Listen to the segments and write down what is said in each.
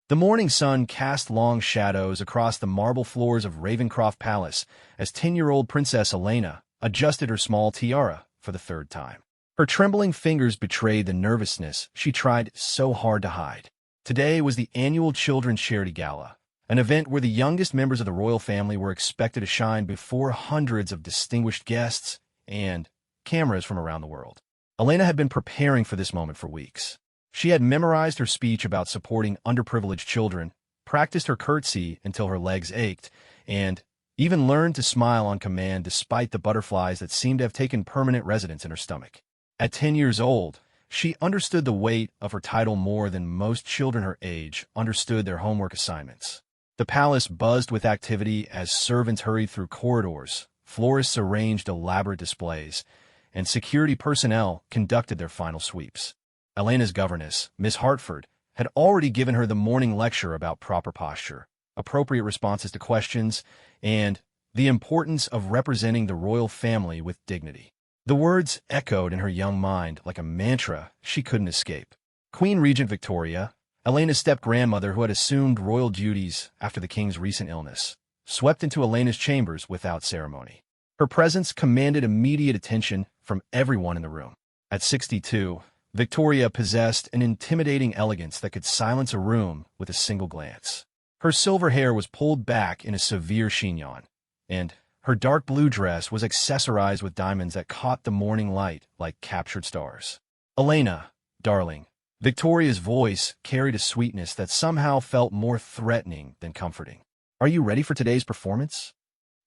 The morning sun cast long shadows across the marble floors of Ravencroft Palace as 10-year-old Princess Elena adjusted her small tiara for the third time. Her trembling fingers betrayed the nervousness she tried so hard to hide. Today was the annual Children's Charity Gala, an event where the youngest members of the royal family were expected to shine before hundreds of distinguished guests and cameras from around the world. Elena had been preparing for this moment for weeks. She had memorized her speech about supporting underprivileged children, practiced her curtsy until her legs ached, and even learned to smile on command despite the butterflies that seemed to have taken permanent residence in her stomach. At 10 years old, she understood the weight of her title more than most children her age understood their homework assignments. The palace buzzed with activity as servants hurried through corridors, florists arranged elaborate displays, and security personnel conducted their final sweeps. Elena's governess, Miss Hartford, had already given her the morning lecture about proper posture, appropriate responses to questions, and the importance of representing the royal family with dignity. The words echoed in her young mind like a mantra she couldn't escape. Queen Regent Victoria, Elena's step-grandmother who had assumed royal duties after the king's recent illness, swept into Elena's chambers without ceremony. Her presence commanded immediate attention from everyone in the room. At 62, Victoria possessed an intimidating elegance that could silence a room with a single glance. Her silver hair was pulled back in a severe chignon, and her dark blue dress was accessorized with diamonds that caught the morning light like captured stars. "Elena, darling." Victoria's voice carried a sweetness that somehow felt more threatening than comforting. "Are you ready for today's performance?"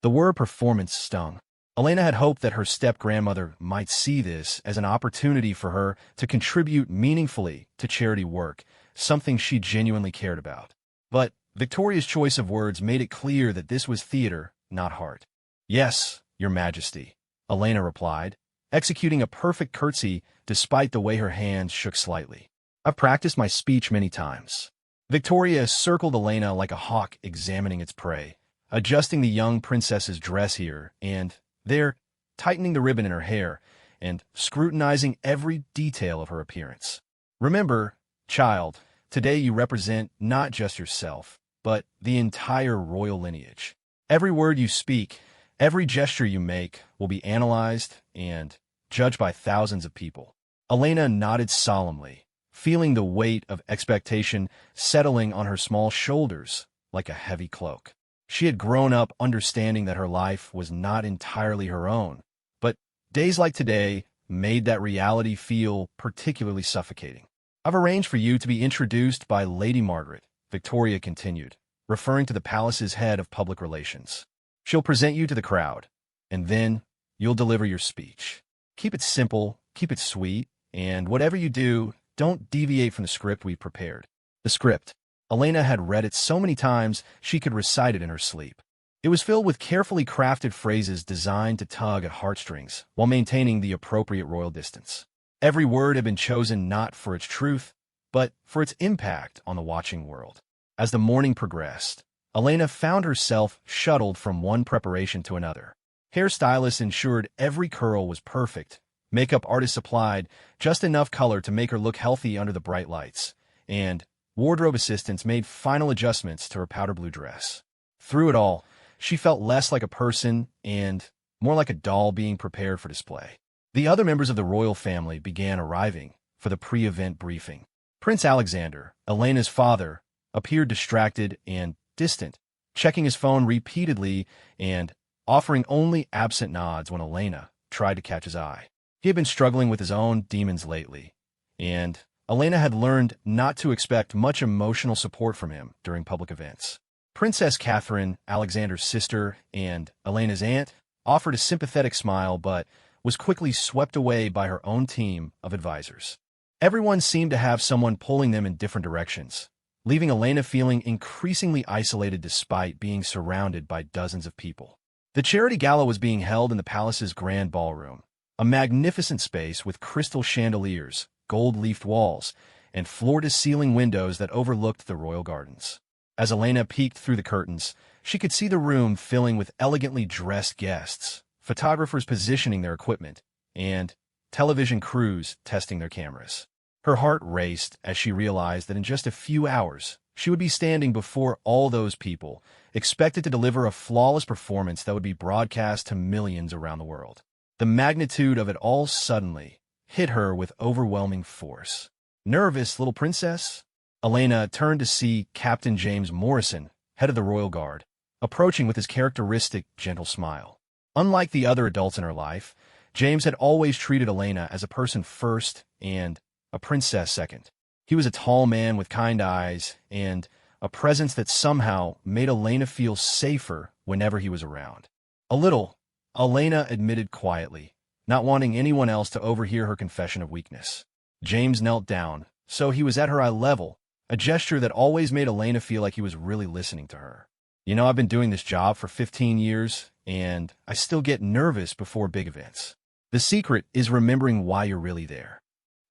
The word performance stung. Elena had hoped that her step-grandmother might see this as an opportunity for her to contribute meaningfully to charity work, something she genuinely cared about. But Victoria's choice of words made it clear that this was theater, not heart. "Yes, Your Majesty," Elena replied, executing a perfect curtsy despite the way her hands shook slightly. "I've practiced my speech many times." Victoria circled Elena like a hawk examining its prey, adjusting the young princess's dress here and there, tightening the ribbon in her hair, and scrutinizing every detail of her appearance. "Remember, child, today you represent not just yourself, but the entire royal lineage. Every word you speak, every gesture you make will be analyzed and judged by thousands of people." Elena nodded solemnly, feeling the weight of expectation settling on her small shoulders like a heavy cloak. She had grown up understanding that her life was not entirely her own, but days like today made that reality feel particularly suffocating. "I've arranged for you to be introduced by Lady Margaret," Victoria continued, referring to the palace's head of public relations. "She'll present you to the crowd, and then you'll deliver your speech. Keep it simple, keep it sweet, and whatever you do, don't deviate from the script we've prepared." The script. Elena had read it so many times she could recite it in her sleep. It was filled with carefully crafted phrases designed to tug at heartstrings while maintaining the appropriate royal distance. Every word had been chosen not for its truth, but for its impact on the watching world. As the morning progressed, Elena found herself shuttled from one preparation to another. Hairstylists ensured every curl was perfect. Makeup artists applied just enough color to make her look healthy under the bright lights, and wardrobe assistants made final adjustments to her powder blue dress. Through it all, she felt less like a person and more like a doll being prepared for display. The other members of the royal family began arriving for the pre-event briefing. Prince Alexander, Elena's father, appeared distracted and distant, checking his phone repeatedly and offering only absent nods when Elena tried to catch his eye. He had been struggling with his own demons lately, and Elena had learned not to expect much emotional support from him during public events. Princess Catherine, Alexander's sister, and Elena's aunt offered a sympathetic smile but was quickly swept away by her own team of advisors. Everyone seemed to have someone pulling them in different directions, leaving Elena feeling increasingly isolated despite being surrounded by dozens of people. The charity gala was being held in the palace's grand ballroom, a magnificent space with crystal chandeliers, gold-leafed walls, and floor-to-ceiling windows that overlooked the royal gardens. As Elena peeked through the curtains, she could see the room filling with elegantly dressed guests, photographers positioning their equipment, and television crews testing their cameras. Her heart raced as she realized that in just a few hours, She would be standing before all those people, expected to deliver a flawless performance that would be broadcast to millions around the world. The magnitude of it all suddenly hit her with overwhelming force. Nervous, little princess? Elena turned to see Captain James Morrison, head of the Royal Guard, approaching with his characteristic gentle smile. Unlike the other adults in her life, James had always treated Elena as a person first and a princess second. He was a tall man with kind eyes and a presence that somehow made Elena feel safer whenever he was around. A little, Elena admitted quietly, not wanting anyone else to overhear her confession of weakness. James knelt down, so he was at her eye level, a gesture that always made Elena feel like he was really listening to her. You know, I've been doing this job for 15 years, and I still get nervous before big events. The secret is remembering why you're really there.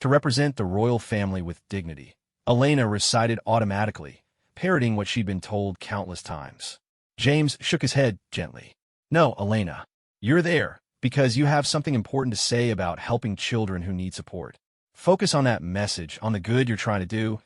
To represent the royal family with dignity. Elena recited automatically, parroting what she'd been told countless times. James shook his head gently. No, Elena, you're there because you have something important to say about helping children who need support. Focus on that message, on the good you're trying to do,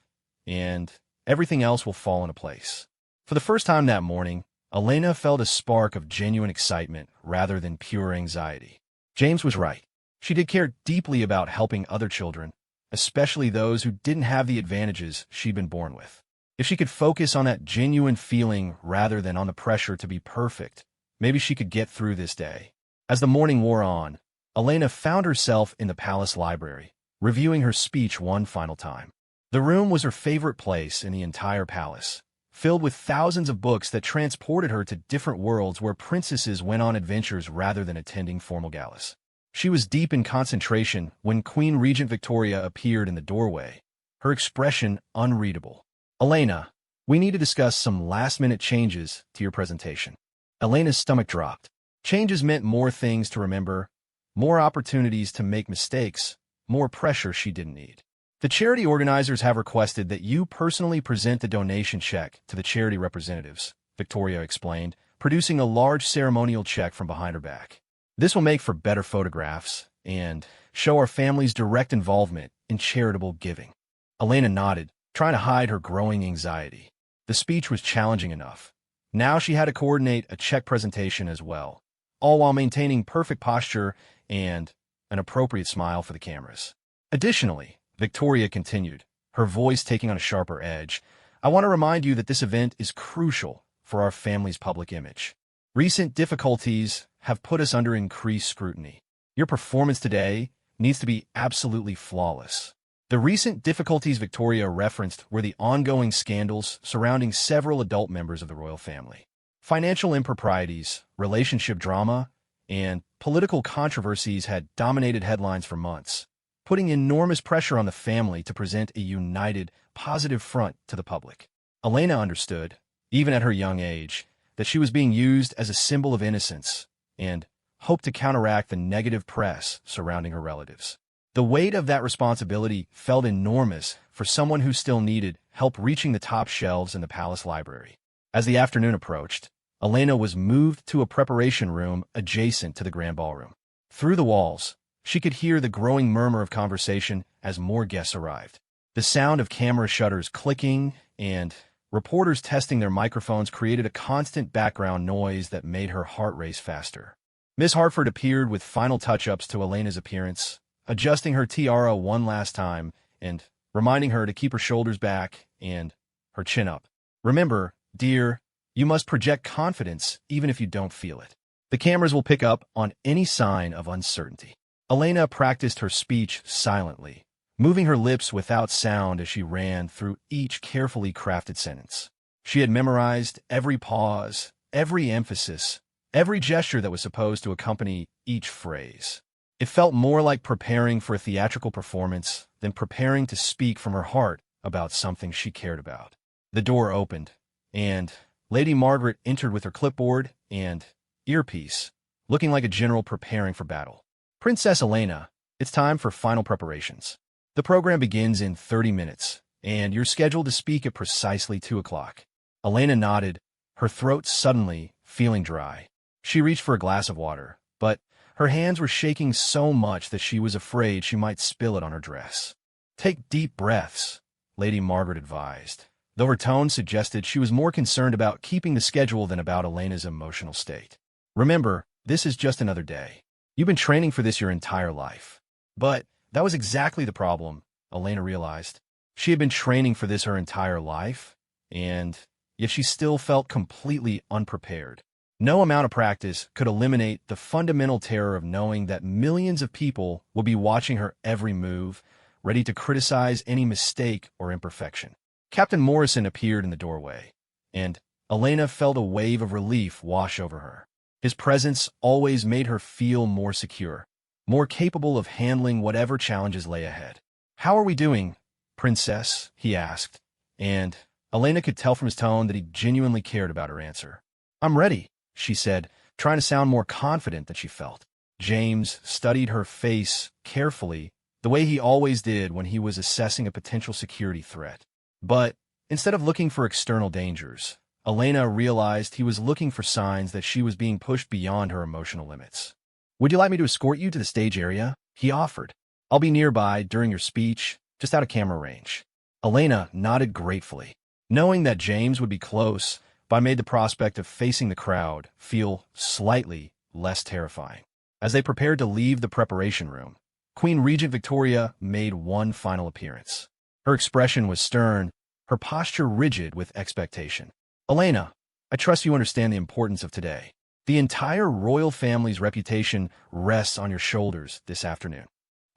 and everything else will fall into place. For the first time that morning, Elena felt a spark of genuine excitement rather than pure anxiety. James was right. She did care deeply about helping other children, especially those who didn't have the advantages she'd been born with. If she could focus on that genuine feeling rather than on the pressure to be perfect, maybe she could get through this day. As the morning wore on, Elena found herself in the palace library, reviewing her speech one final time. The room was her favorite place in the entire palace, filled with thousands of books that transported her to different worlds where princesses went on adventures rather than attending formal galas. She was deep in concentration when Queen Regent Victoria appeared in the doorway, her expression unreadable. Elena, we need to discuss some last-minute changes to your presentation. Elena's stomach dropped. Changes meant more things to remember, more opportunities to make mistakes, more pressure she didn't need. The charity organizers have requested that you personally present the donation check to the charity representatives, Victoria explained, producing a large ceremonial check from behind her back. This will make for better photographs and show our family's direct involvement in charitable giving. Elena nodded, trying to hide her growing anxiety. The speech was challenging enough. Now she had to coordinate a check presentation as well, all while maintaining perfect posture and an appropriate smile for the cameras. Additionally, Victoria continued, her voice taking on a sharper edge, I want to remind you that this event is crucial for our family's public image. Recent difficulties have put us under increased scrutiny. Your performance today needs to be absolutely flawless. The recent difficulties Victoria referenced were the ongoing scandals surrounding several adult members of the royal family. Financial improprieties, relationship drama, and political controversies had dominated headlines for months, putting enormous pressure on the family to present a united, positive front to the public. Elena understood, even at her young age, that she was being used as a symbol of innocence and hoped to counteract the negative press surrounding her relatives. The weight of that responsibility felt enormous for someone who still needed help reaching the top shelves in the palace library. As the afternoon approached, Elena was moved to a preparation room adjacent to the grand ballroom. Through the walls, she could hear the growing murmur of conversation as more guests arrived. The sound of camera shutters clicking and reporters testing their microphones created a constant background noise that made her heart race faster. Miss Hartford appeared with final touch-ups to Elena's appearance, adjusting her tiara one last time and reminding her to keep her shoulders back and her chin up. Remember, dear, you must project confidence even if you don't feel it. The cameras will pick up on any sign of uncertainty. Elena practiced her speech silently, moving her lips without sound as she ran through each carefully crafted sentence. She had memorized every pause, every emphasis, every gesture that was supposed to accompany each phrase. It felt more like preparing for a theatrical performance than preparing to speak from her heart about something she cared about. The door opened, and Lady Margaret entered with her clipboard and earpiece, looking like a general preparing for battle. Princess Elena, it's time for final preparations. The program begins in 30 minutes, and you're scheduled to speak at precisely 2 o'clock. Elena nodded, her throat suddenly feeling dry. She reached for a glass of water, but her hands were shaking so much that she was afraid she might spill it on her dress. Take deep breaths, Lady Margaret advised, though her tone suggested she was more concerned about keeping the schedule than about Elena's emotional state. Remember, this is just another day. You've been training for this your entire life. But that was exactly the problem, Elena realized. She had been training for this her entire life, and yet she still felt completely unprepared. No amount of practice could eliminate the fundamental terror of knowing that millions of people will be watching her every move, ready to criticize any mistake or imperfection. Captain Morrison appeared in the doorway, and Elena felt a wave of relief wash over her. His presence always made her feel more secure, more capable of handling whatever challenges lay ahead. "How are we doing, Princess?" he asked, and Elena could tell from his tone that he genuinely cared about her answer. "I'm ready," she said, trying to sound more confident than she felt. James studied her face carefully, the way he always did when he was assessing a potential security threat. But instead of looking for external dangers, Elena realized he was looking for signs that she was being pushed beyond her emotional limits. "Would you like me to escort you to the stage area?" he offered. "I'll be nearby during your speech, just out of camera range." Elena nodded gratefully. Knowing that James would be close by made the prospect of facing the crowd feel slightly less terrifying. As they prepared to leave the preparation room, Queen Regent Victoria made one final appearance. Her expression was stern, her posture rigid with expectation. "Elena, I trust you understand the importance of today. The entire royal family's reputation rests on your shoulders this afternoon."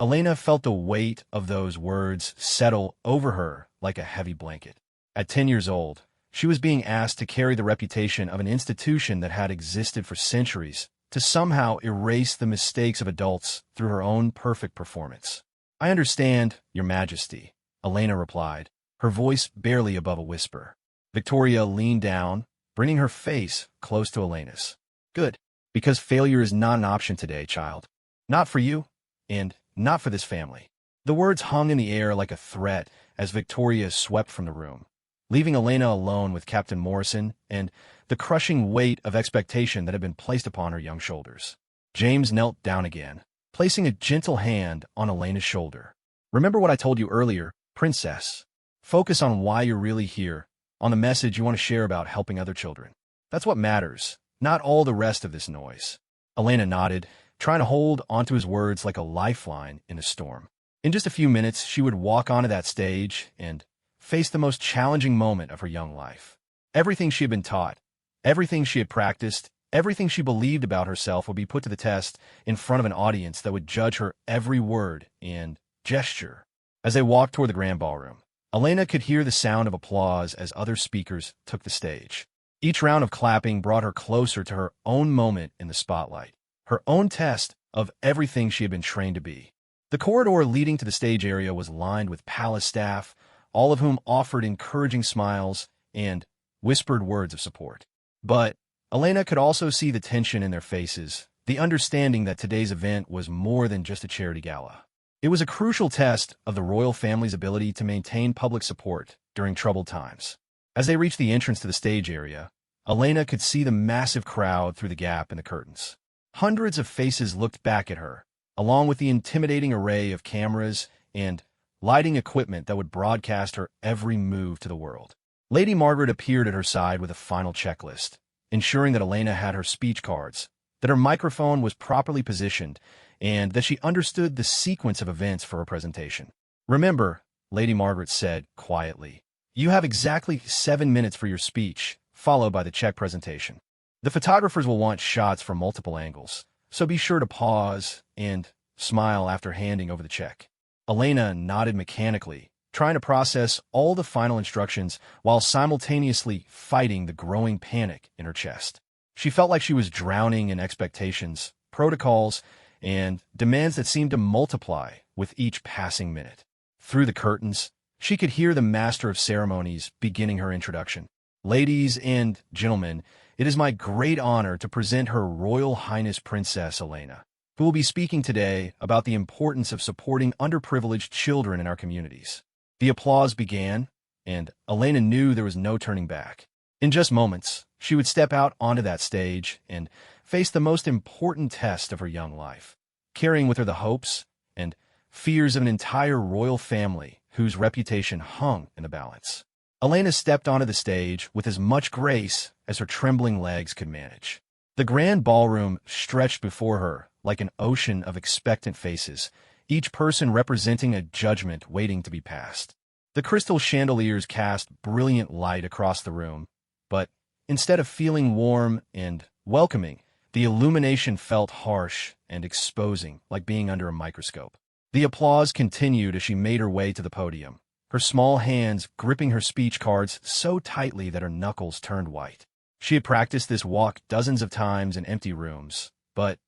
Elena felt the weight of those words settle over her like a heavy blanket. At 10 years old, she was being asked to carry the reputation of an institution that had existed for centuries, to somehow erase the mistakes of adults through her own perfect performance. "I understand, Your Majesty," Elena replied, her voice barely above a whisper. Victoria leaned down, bringing her face close to Elena's. "Good, because failure is not an option today, child. Not for you, and not for this family." The words hung in the air like a threat as Victoria swept from the room, leaving Elena alone with Captain Morrison and the crushing weight of expectation that had been placed upon her young shoulders. James knelt down again, placing a gentle hand on Elena's shoulder. "Remember what I told you earlier, Princess. Focus on why you're really here, on the message you want to share about helping other children. That's what matters, not all the rest of this noise." Elena nodded, trying to hold onto his words like a lifeline in a storm. In just a few minutes, she would walk onto that stage and face the most challenging moment of her young life. Everything she had been taught, everything she had practiced, everything she believed about herself would be put to the test in front of an audience that would judge her every word and gesture. As they walked toward the grand ballroom, Elena could hear the sound of applause as other speakers took the stage. Each round of clapping brought her closer to her own moment in the spotlight, her own test of everything she had been trained to be. The corridor leading to the stage area was lined with palace staff, all of whom offered encouraging smiles and whispered words of support. But Elena could also see the tension in their faces, the understanding that today's event was more than just a charity gala. It was a crucial test of the royal family's ability to maintain public support during troubled times. As they reached the entrance to the stage area, Elena could see the massive crowd through the gap in the curtains. Hundreds of faces looked back at her, along with the intimidating array of cameras and lighting equipment that would broadcast her every move to the world. Lady Margaret appeared at her side with a final checklist, ensuring that Elena had her speech cards, that her microphone was properly positioned, and that she understood the sequence of events for her presentation. "Remember," Lady Margaret said quietly, "you have exactly 7 minutes for your speech, followed by the check presentation. The photographers will want shots from multiple angles, so be sure to pause and smile after handing over the check." Elena nodded mechanically, trying to process all the final instructions while simultaneously fighting the growing panic in her chest. She felt like she was drowning in expectations, protocols, and demands that seemed to multiply with each passing minute. Through the curtains, she could hear the master of ceremonies beginning her introduction. "Ladies and gentlemen, it is my great honor to present Her Royal Highness Princess Elena, who will be speaking today about the importance of supporting underprivileged children in our communities." The applause began, and Elena knew there was no turning back. In just moments, she would step out onto that stage and face the most important test of her young life, carrying with her the hopes and fears of an entire royal family whose reputation hung in the balance. Elena stepped onto the stage with as much grace as her trembling legs could manage. The grand ballroom stretched before her like an ocean of expectant faces, each person representing a judgment waiting to be passed. The crystal chandeliers cast brilliant light across the room, but instead of feeling warm and welcoming, the illumination felt harsh and exposing, like being under a microscope. The applause continued as she made her way to the podium, her small hands gripping her speech cards so tightly that her knuckles turned white. She had practiced this walk dozens of times in empty rooms, but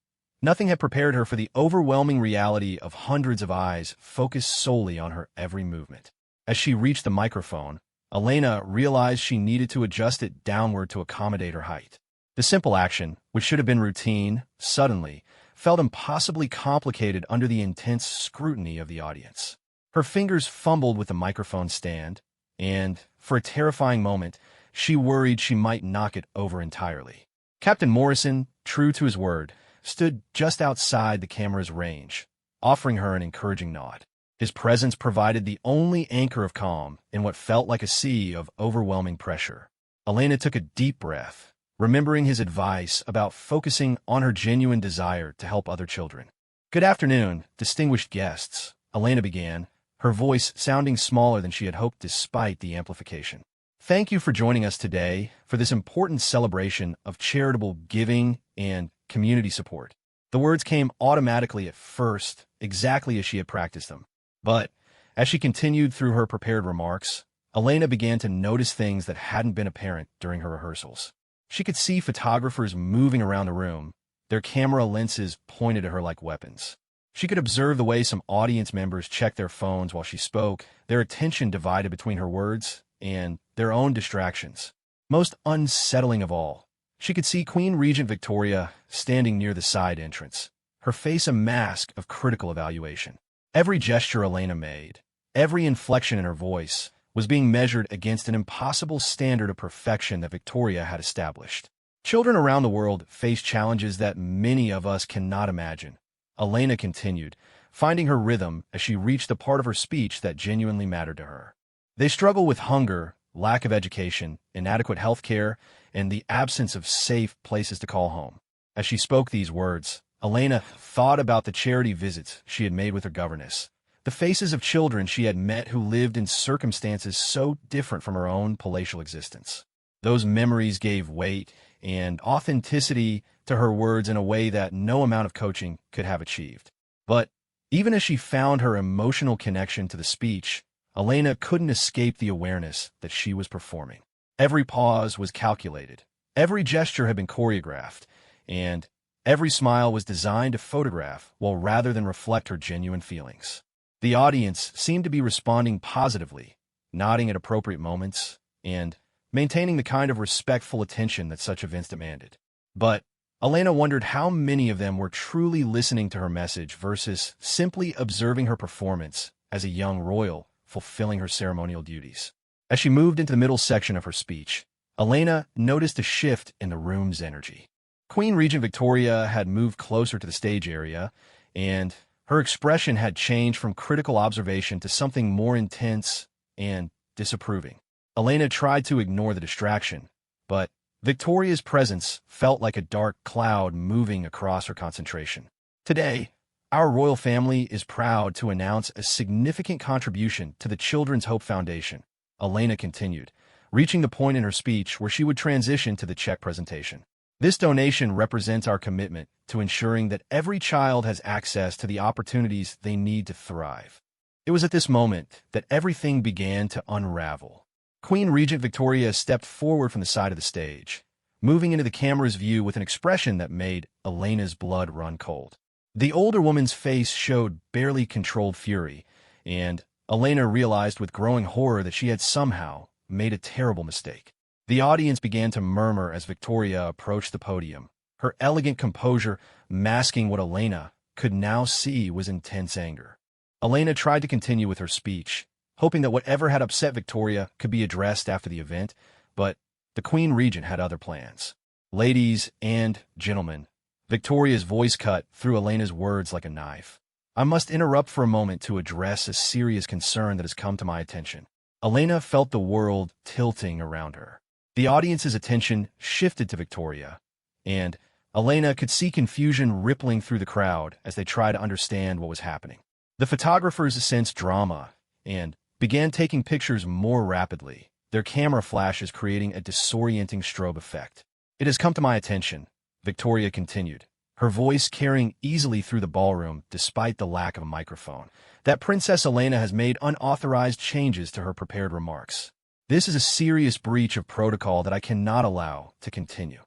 nothing had prepared her for the overwhelming reality of hundreds of eyes focused solely on her every movement. As she reached the microphone, Elena realized she needed to adjust it downward to accommodate her height. The simple action, which should have been routine, suddenly felt impossibly complicated under the intense scrutiny of the audience. Her fingers fumbled with the microphone stand, and, for a terrifying moment, she worried she might knock it over entirely. Captain Morrison, true to his word, stood just outside the camera's range, offering her an encouraging nod. His presence provided the only anchor of calm in what felt like a sea of overwhelming pressure. Elena took a deep breath, remembering his advice about focusing on her genuine desire to help other children. "Good afternoon, distinguished guests," Elena began, her voice sounding smaller than she had hoped despite the amplification. "Thank you for joining us today for this important celebration of charitable giving and community support." The words came automatically at first, exactly as she had practiced them. But as she continued through her prepared remarks, Elena began to notice things that hadn't been apparent during her rehearsals. She could see photographers moving around the room, their camera lenses pointed at her like weapons. She could observe the way some audience members checked their phones while she spoke, their attention divided between her words and their own distractions. Most unsettling of all, she could see Queen Regent Victoria standing near the side entrance, her face a mask of critical evaluation. Every gesture Elena made, every inflection in her voice, was being measured against an impossible standard of perfection that Victoria had established. Children around the world face challenges that many of us cannot imagine. Elena continued, finding her rhythm as she reached the part of her speech that genuinely mattered to her. They struggle with hunger, lack of education, inadequate health care, and the absence of safe places to call home. As she spoke these words, Elena thought about the charity visits she had made with her governess, the faces of children she had met who lived in circumstances so different from her own palatial existence. Those memories gave weight and authenticity to her words in a way that no amount of coaching could have achieved. But even as she found her emotional connection to the speech, Elena couldn't escape the awareness that she was performing. Every pause was calculated, every gesture had been choreographed, and every smile was designed to photograph rather than reflect her genuine feelings. The audience seemed to be responding positively, nodding at appropriate moments, and maintaining the kind of respectful attention that such events demanded. But Elena wondered how many of them were truly listening to her message versus simply observing her performance as a young royal fulfilling her ceremonial duties. As she moved into the middle section of her speech, Elena noticed a shift in the room's energy. Queen Regent Victoria had moved closer to the stage area, and her expression had changed from critical observation to something more intense and disapproving. Elena tried to ignore the distraction, but Victoria's presence felt like a dark cloud moving across her concentration. "Today, our royal family is proud to announce a significant contribution to the Children's Hope Foundation," Elena continued, reaching the point in her speech where she would transition to the check presentation. "This donation represents our commitment to ensuring that every child has access to the opportunities they need to thrive." It was at this moment that everything began to unravel. Queen Regent Victoria stepped forward from the side of the stage, moving into the camera's view with an expression that made Elena's blood run cold. The older woman's face showed barely controlled fury, and Elena realized with growing horror that she had somehow made a terrible mistake. The audience began to murmur as Victoria approached the podium, her elegant composure masking what Elena could now see was intense anger. Elena tried to continue with her speech, hoping that whatever had upset Victoria could be addressed after the event, but the Queen Regent had other plans. "Ladies and gentlemen," Victoria's voice cut through Elena's words like a knife. "I must interrupt for a moment to address a serious concern that has come to my attention." Elena felt the world tilting around her. The audience's attention shifted to Victoria, and Elena could see confusion rippling through the crowd as they tried to understand what was happening. The photographers sensed drama and began taking pictures more rapidly, their camera flashes creating a disorienting strobe effect. "It has come to my attention," Victoria continued, her voice carrying easily through the ballroom despite the lack of a microphone, "that Princess Elena has made unauthorized changes to her prepared remarks. This is a serious breach of protocol that I cannot allow to continue."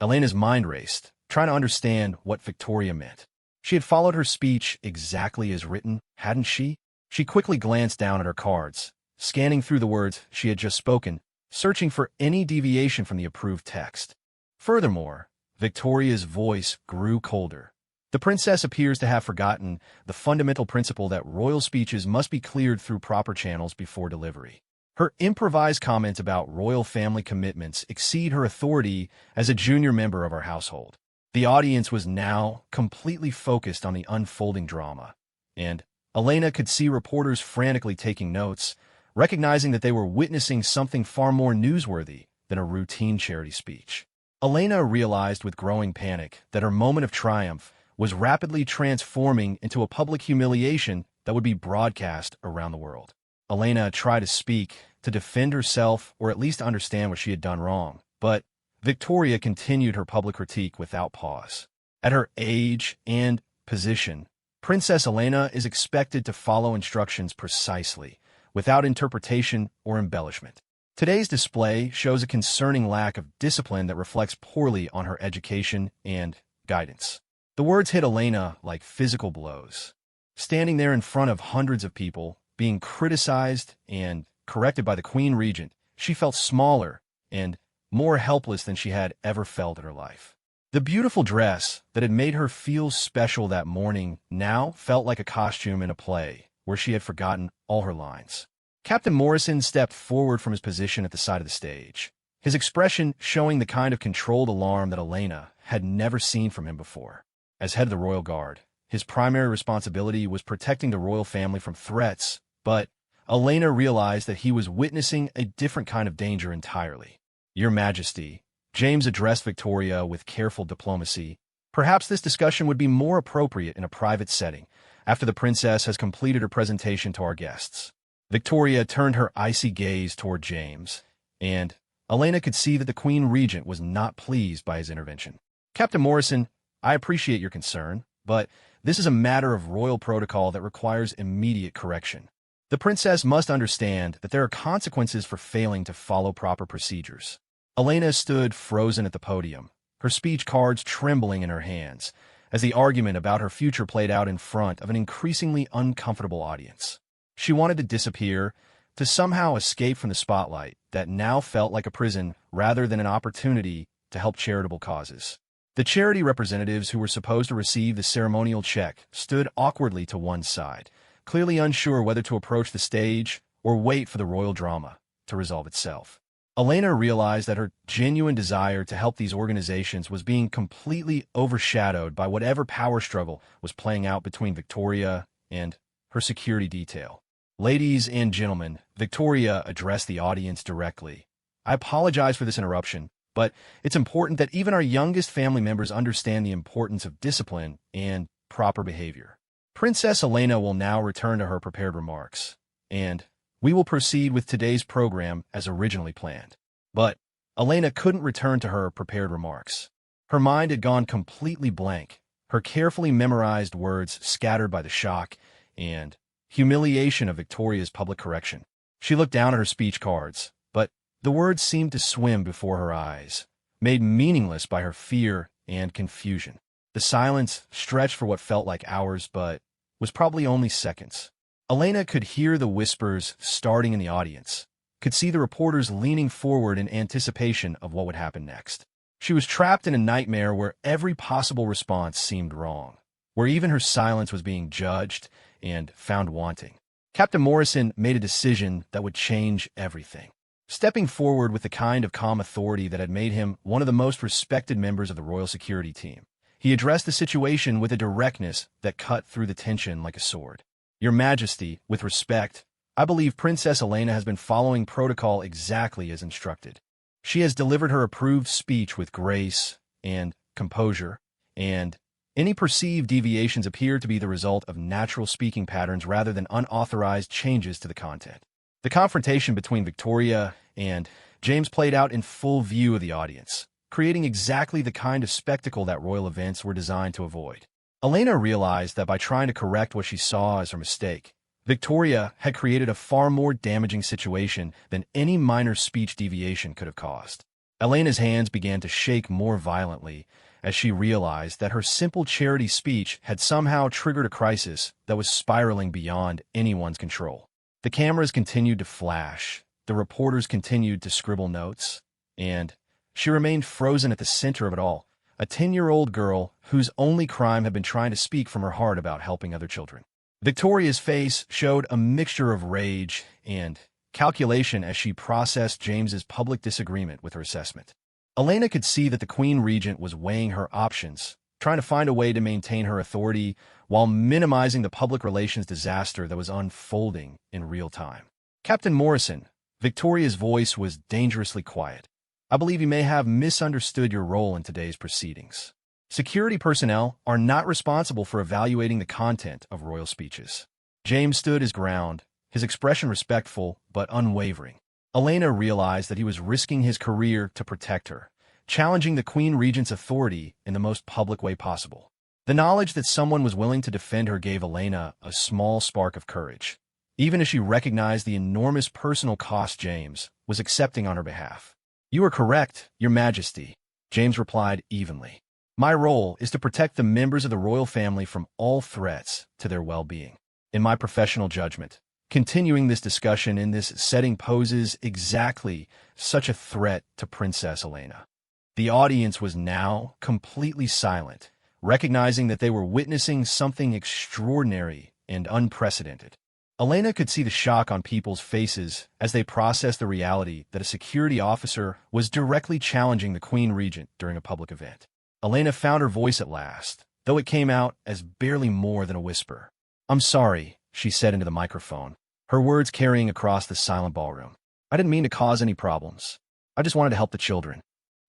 Elena's mind raced, trying to understand what Victoria meant. She had followed her speech exactly as written, hadn't she? She quickly glanced down at her cards, scanning through the words she had just spoken, searching for any deviation from the approved text. Furthermore, Victoria's voice grew colder. "The princess appears to have forgotten the fundamental principle that royal speeches must be cleared through proper channels before delivery. Her improvised comments about royal family commitments exceed her authority as a junior member of our household." The audience was now completely focused on the unfolding drama, and Elena could see reporters frantically taking notes, recognizing that they were witnessing something far more newsworthy than a routine charity speech. Elena realized with growing panic that her moment of triumph was rapidly transforming into a public humiliation that would be broadcast around the world. Elena tried to speak, to defend herself, or at least understand what she had done wrong, but Victoria continued her public critique without pause. At her age and position, Princess Elena is expected to follow instructions precisely, without interpretation or embellishment. Today's display shows a concerning lack of discipline that reflects poorly on her education and guidance. The words hit Elena like physical blows. Standing there in front of hundreds of people, being criticized and corrected by the Queen Regent, she felt smaller and more helpless than she had ever felt in her life. The beautiful dress that had made her feel special that morning now felt like a costume in a play where she had forgotten all her lines. Captain Morrison stepped forward from his position at the side of the stage, his expression showing the kind of controlled alarm that Elena had never seen from him before. As head of the Royal Guard, his primary responsibility was protecting the royal family from threats, but Elena realized that he was witnessing a different kind of danger entirely. "Your Majesty," James addressed Victoria with careful diplomacy, "perhaps this discussion would be more appropriate in a private setting, after the princess has completed her presentation to our guests." Victoria turned her icy gaze toward James, and Elena could see that the Queen Regent was not pleased by his intervention. "Captain Morrison, I appreciate your concern, but this is a matter of royal protocol that requires immediate correction. The princess must understand that there are consequences for failing to follow proper procedures." Elena stood frozen at the podium, her speech cards trembling in her hands, as the argument about her future played out in front of an increasingly uncomfortable audience. She wanted to disappear, to somehow escape from the spotlight that now felt like a prison rather than an opportunity to help charitable causes. The charity representatives who were supposed to receive the ceremonial check stood awkwardly to one side, clearly unsure whether to approach the stage or wait for the royal drama to resolve itself. Elena realized that her genuine desire to help these organizations was being completely overshadowed by whatever power struggle was playing out between Victoria and her security detail. "Ladies and gentlemen," Victoria addressed the audience directly. "I apologize for this interruption, but it's important that even our youngest family members understand the importance of discipline and proper behavior. Princess Elena will now return to her prepared remarks, and we will proceed with today's program as originally planned." But Elena couldn't return to her prepared remarks. Her mind had gone completely blank, her carefully memorized words scattered by the shock and humiliation of Victoria's public correction. She looked down at her speech cards, but the words seemed to swim before her eyes, made meaningless by her fear and confusion. The silence stretched for what felt like hours, but was probably only seconds. Elena could hear the whispers starting in the audience, could see the reporters leaning forward in anticipation of what would happen next. She was trapped in a nightmare where every possible response seemed wrong, where even her silence was being judged and found wanting. Captain Morrison made a decision that would change everything. Stepping forward with the kind of calm authority that had made him one of the most respected members of the royal security team, he addressed the situation with a directness that cut through the tension like a sword. "Your Majesty, with respect, I believe Princess Elena has been following protocol exactly as instructed. She has delivered her approved speech with grace and composure, and any perceived deviations appear to be the result of natural speaking patterns rather than unauthorized changes to the content. The confrontation between Victoria and James played out in full view of the audience, creating exactly the kind of spectacle that royal events were designed to avoid. Elena realized that by trying to correct what she saw as her mistake, Victoria had created a far more damaging situation than any minor speech deviation could have caused. Elena's hands began to shake more violently as she realized that her simple charity speech had somehow triggered a crisis that was spiraling beyond anyone's control. The cameras continued to flash, the reporters continued to scribble notes, and she remained frozen at the center of it all, a 10-year-old girl whose only crime had been trying to speak from her heart about helping other children. Victoria's face showed a mixture of rage and calculation as she processed James's public disagreement with her assessment. Elena could see that the Queen Regent was weighing her options, trying to find a way to maintain her authority while minimizing the public relations disaster that was unfolding in real time. Captain Morrison, Victoria's voice was dangerously quiet. I believe you may have misunderstood your role in today's proceedings. Security personnel are not responsible for evaluating the content of royal speeches. James stood his ground, his expression respectful but unwavering. Elena realized that he was risking his career to protect her, challenging the Queen Regent's authority in the most public way possible. The knowledge that someone was willing to defend her gave Elena a small spark of courage, even as she recognized the enormous personal cost James was accepting on her behalf. "You are correct, Your Majesty," James replied evenly. "My role is to protect the members of the royal family from all threats to their well-being. In my professional judgment, continuing this discussion in this setting poses exactly such a threat to Princess Elena." The audience was now completely silent, recognizing that they were witnessing something extraordinary and unprecedented. Elena could see the shock on people's faces as they processed the reality that a security officer was directly challenging the Queen Regent during a public event. Elena found her voice at last, though it came out as barely more than a whisper. "I'm sorry," she said into the microphone, her words carrying across the silent ballroom. "I didn't mean to cause any problems. I just wanted to help the children."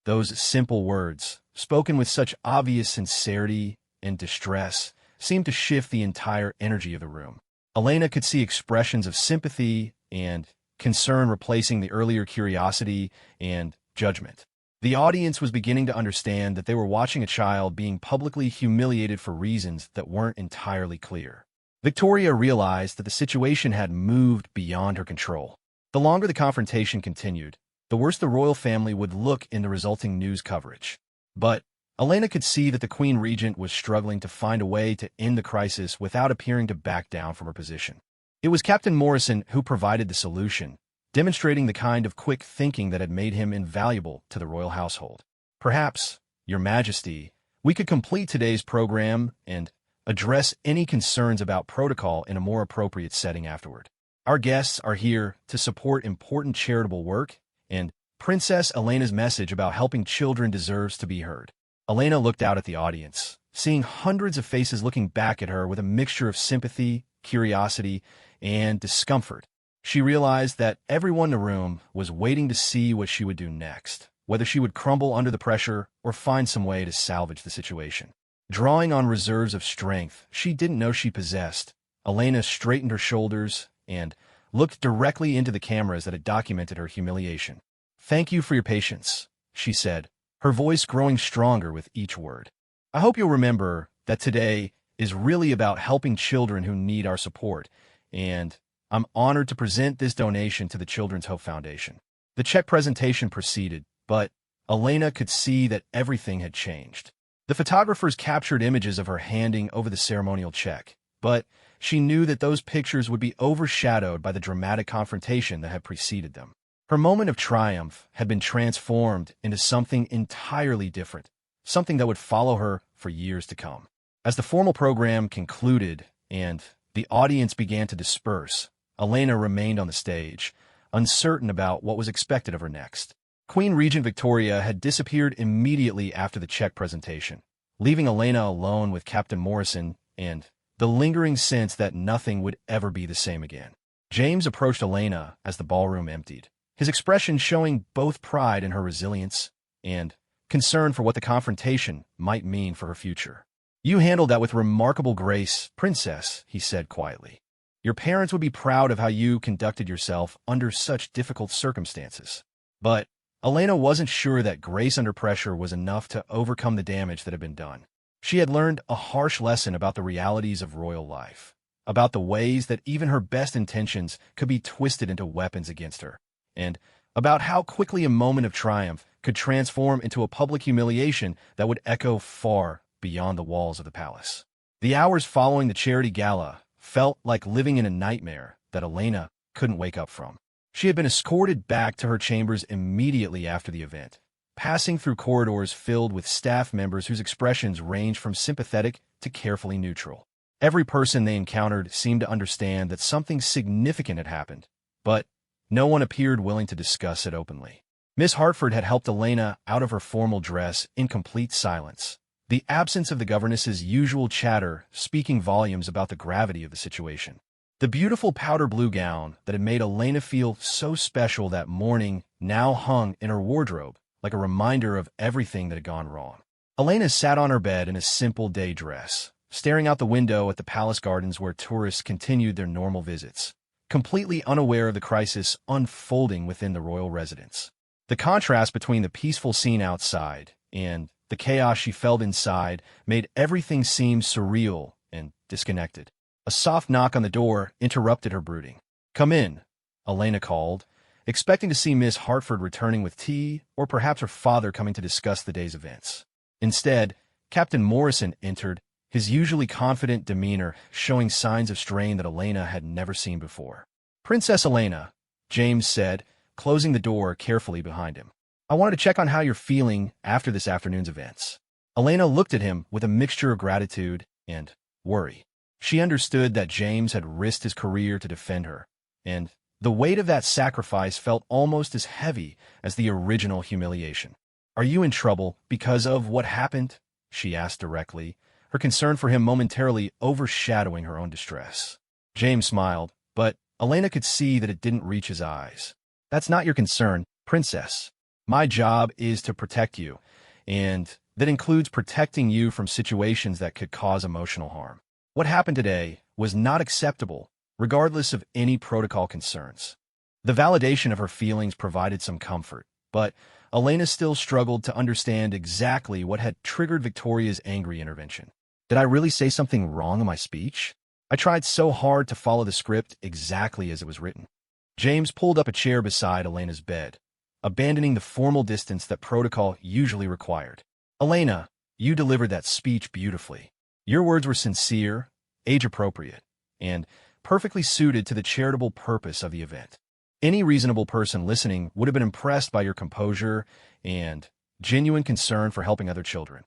Those simple words, spoken with such obvious sincerity and distress, seemed to shift the entire energy of the room. Elena could see expressions of sympathy and concern replacing the earlier curiosity and judgment. The audience was beginning to understand that they were watching a child being publicly humiliated for reasons that weren't entirely clear. Victoria realized that the situation had moved beyond her control. The longer the confrontation continued, the worse the royal family would look in the resulting news coverage. But Elena could see that the Queen Regent was struggling to find a way to end the crisis without appearing to back down from her position. It was Captain Morrison who provided the solution, demonstrating the kind of quick thinking that had made him invaluable to the royal household. "Perhaps, Your Majesty, we could complete today's program and address any concerns about protocol in a more appropriate setting afterward. Our guests are here to support important charitable work, and Princess Elena's message about helping children deserves to be heard." Elena looked out at the audience, seeing hundreds of faces looking back at her with a mixture of sympathy, curiosity, and discomfort. She realized that everyone in the room was waiting to see what she would do next, whether she would crumble under the pressure or find some way to salvage the situation. Drawing on reserves of strength she didn't know she possessed, Elena straightened her shoulders and looked directly into the cameras that had documented her humiliation. "Thank you for your patience," she said, her voice growing stronger with each word. "I hope you'll remember that today is really about helping children who need our support, and I'm honored to present this donation to the Children's Hope Foundation." The check presentation proceeded, but Elena could see that everything had changed. The photographers captured images of her handing over the ceremonial check, but she knew that those pictures would be overshadowed by the dramatic confrontation that had preceded them. Her moment of triumph had been transformed into something entirely different, something that would follow her for years to come. As the formal program concluded and the audience began to disperse, Elena remained on the stage, uncertain about what was expected of her next. Queen Regent Victoria had disappeared immediately after the check presentation, leaving Elena alone with Captain Morrison and the lingering sense that nothing would ever be the same again. James approached Elena as the ballroom emptied, his expression showing both pride in her resilience and concern for what the confrontation might mean for her future. "You handled that with remarkable grace, Princess," he said quietly. "Your parents would be proud of how you conducted yourself under such difficult circumstances." But Elena wasn't sure that grace under pressure was enough to overcome the damage that had been done. She had learned a harsh lesson about the realities of royal life, about the ways that even her best intentions could be twisted into weapons against her, and about how quickly a moment of triumph could transform into a public humiliation that would echo far beyond the walls of the palace. The hours following the charity gala felt like living in a nightmare that Elena couldn't wake up from. She had been escorted back to her chambers immediately after the event, passing through corridors filled with staff members whose expressions ranged from sympathetic to carefully neutral. Every person they encountered seemed to understand that something significant had happened, but no one appeared willing to discuss it openly. Miss Hartford had helped Elena out of her formal dress in complete silence, the absence of the governess's usual chatter speaking volumes about the gravity of the situation. The beautiful powder blue gown that had made Elena feel so special that morning now hung in her wardrobe, like a reminder of everything that had gone wrong. Elena sat on her bed in a simple day dress, staring out the window at the palace gardens where tourists continued their normal visits, completely unaware of the crisis unfolding within the royal residence. The contrast between the peaceful scene outside and the chaos she felt inside made everything seem surreal and disconnected. A soft knock on the door interrupted her brooding. "Come in," Elena called, expecting to see Miss Hartford returning with tea or perhaps her father coming to discuss the day's events. Instead, Captain Morrison entered, his usually confident demeanor showing signs of strain that Elena had never seen before. "Princess Elena," James said, closing the door carefully behind him. "I wanted to check on how you're feeling after this afternoon's events." Elena looked at him with a mixture of gratitude and worry. She understood that James had risked his career to defend her, and the weight of that sacrifice felt almost as heavy as the original humiliation. "Are you in trouble because of what happened?" she asked directly, her concern for him momentarily overshadowing her own distress. James smiled, but Elena could see that it didn't reach his eyes. "That's not your concern, Princess. My job is to protect you, and that includes protecting you from situations that could cause emotional harm. What happened today was not acceptable, regardless of any protocol concerns." The validation of her feelings provided some comfort, but Elena still struggled to understand exactly what had triggered Victoria's angry intervention. "Did I really say something wrong in my speech? I tried so hard to follow the script exactly as it was written." James pulled up a chair beside Elena's bed, abandoning the formal distance that protocol usually required. "Elena, you delivered that speech beautifully. Your words were sincere, age-appropriate, and perfectly suited to the charitable purpose of the event. Any reasonable person listening would have been impressed by your composure and genuine concern for helping other children.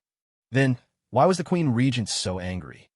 Then, why was the Queen Regent so angry?"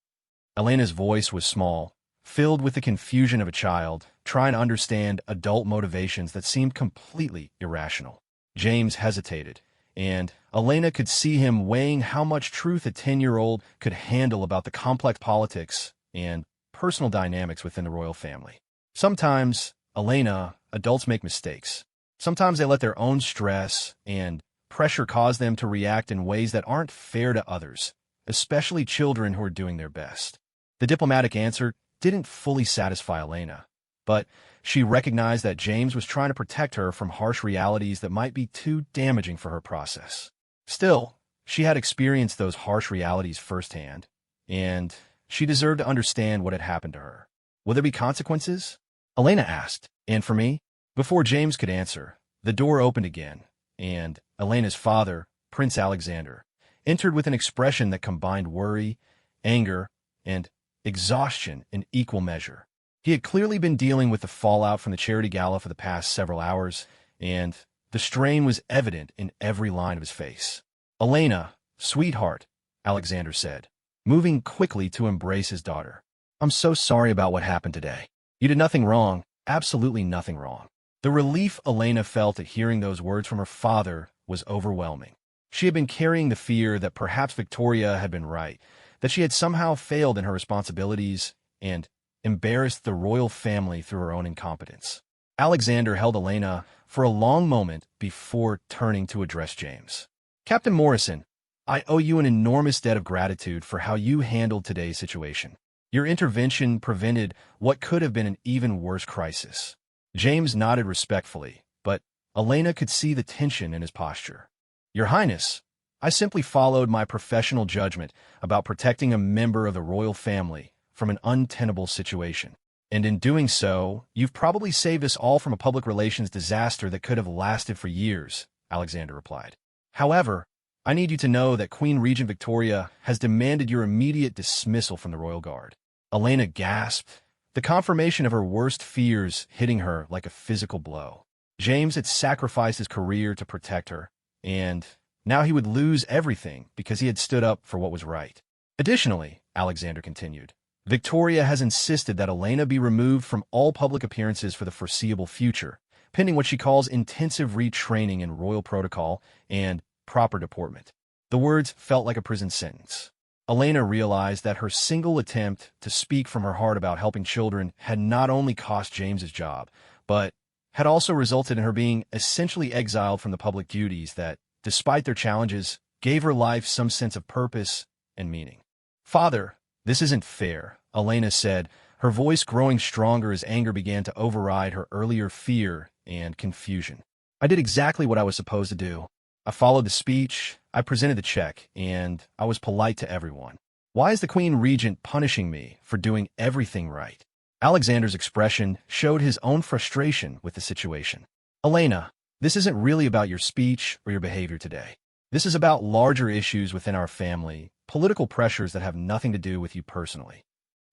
Elena's voice was small, filled with the confusion of a child, trying to understand adult motivations that seemed completely irrational. James hesitated, and Elena could see him weighing how much truth a 10-year-old could handle about the complex politics and personal dynamics within the royal family. "Sometimes, Elena, adults make mistakes. Sometimes they let their own stress and pressure cause them to react in ways that aren't fair to others, especially children who are doing their best." The diplomatic answer didn't fully satisfy Elena, but she recognized that James was trying to protect her from harsh realities that might be too damaging for her process. Still, she had experienced those harsh realities firsthand, and she deserved to understand what had happened to her. "Will there be consequences?" Elena asked. "And for me?" Before James could answer, the door opened again, and Elena's father, Prince Alexander, entered with an expression that combined worry, anger, and exhaustion in equal measure. He had clearly been dealing with the fallout from the charity gala for the past several hours, and the strain was evident in every line of his face. "Elena, sweetheart," Alexander said, moving quickly to embrace his daughter. "I'm so sorry about what happened today. You did nothing wrong, absolutely nothing wrong." The relief Elena felt at hearing those words from her father was overwhelming. She had been carrying the fear that perhaps Victoria had been right, that she had somehow failed in her responsibilities, and embarrassed the royal family through her own incompetence. Alexander held Elena for a long moment before turning to address James. Captain Morrison, I owe you an enormous debt of gratitude for how you handled today's situation. Your intervention prevented what could have been an even worse crisis. James nodded respectfully, but Elena could see the tension in his posture. Your Highness, I simply followed my professional judgment about protecting a member of the royal family from an untenable situation. And in doing so, you've probably saved us all from a public relations disaster that could have lasted for years, Alexander replied. However, I need you to know that Queen Regent Victoria has demanded your immediate dismissal from the Royal Guard. Elena gasped, the confirmation of her worst fears hitting her like a physical blow. James had sacrificed his career to protect her, and now he would lose everything because he had stood up for what was right. Additionally, Alexander continued, Victoria has insisted that Elena be removed from all public appearances for the foreseeable future, pending what she calls intensive retraining in royal protocol and proper deportment. The words felt like a prison sentence. Elena realized that her single attempt to speak from her heart about helping children had not only cost James's job, but had also resulted in her being essentially exiled from the public duties that, despite their challenges, gave her life some sense of purpose and meaning. Father, this isn't fair, Elena said, her voice growing stronger as anger began to override her earlier fear and confusion. I did exactly what I was supposed to do. I followed the speech, I presented the check, and I was polite to everyone. Why is the Queen Regent punishing me for doing everything right? Alexander's expression showed his own frustration with the situation. Elena, this isn't really about your speech or your behavior today. This is about larger issues within our family, political pressures that have nothing to do with you personally.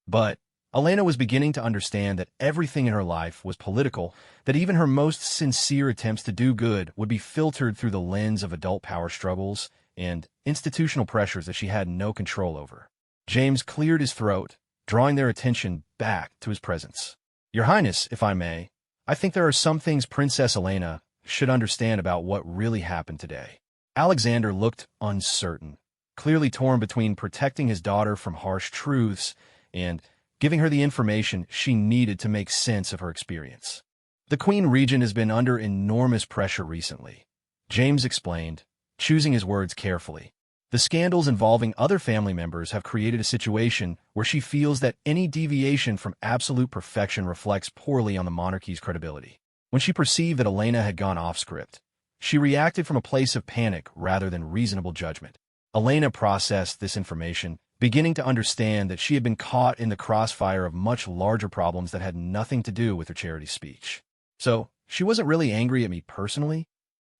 But Elena was beginning to understand that everything in her life was political, that even her most sincere attempts to do good would be filtered through the lens of adult power struggles and institutional pressures that she had no control over. James cleared his throat, drawing their attention back to his presence. Your Highness, if I may, I think there are some things Princess Elena should understand about what really happened today. Alexander looked uncertain, clearly torn between protecting his daughter from harsh truths and giving her the information she needed to make sense of her experience. The Queen Regent has been under enormous pressure recently, James explained, choosing his words carefully. The scandals involving other family members have created a situation where she feels that any deviation from absolute perfection reflects poorly on the monarchy's credibility. When she perceived that Elena had gone off script, she reacted from a place of panic rather than reasonable judgment. Elena processed this information, beginning to understand that she had been caught in the crossfire of much larger problems that had nothing to do with her charity speech. So, she wasn't really angry at me personally.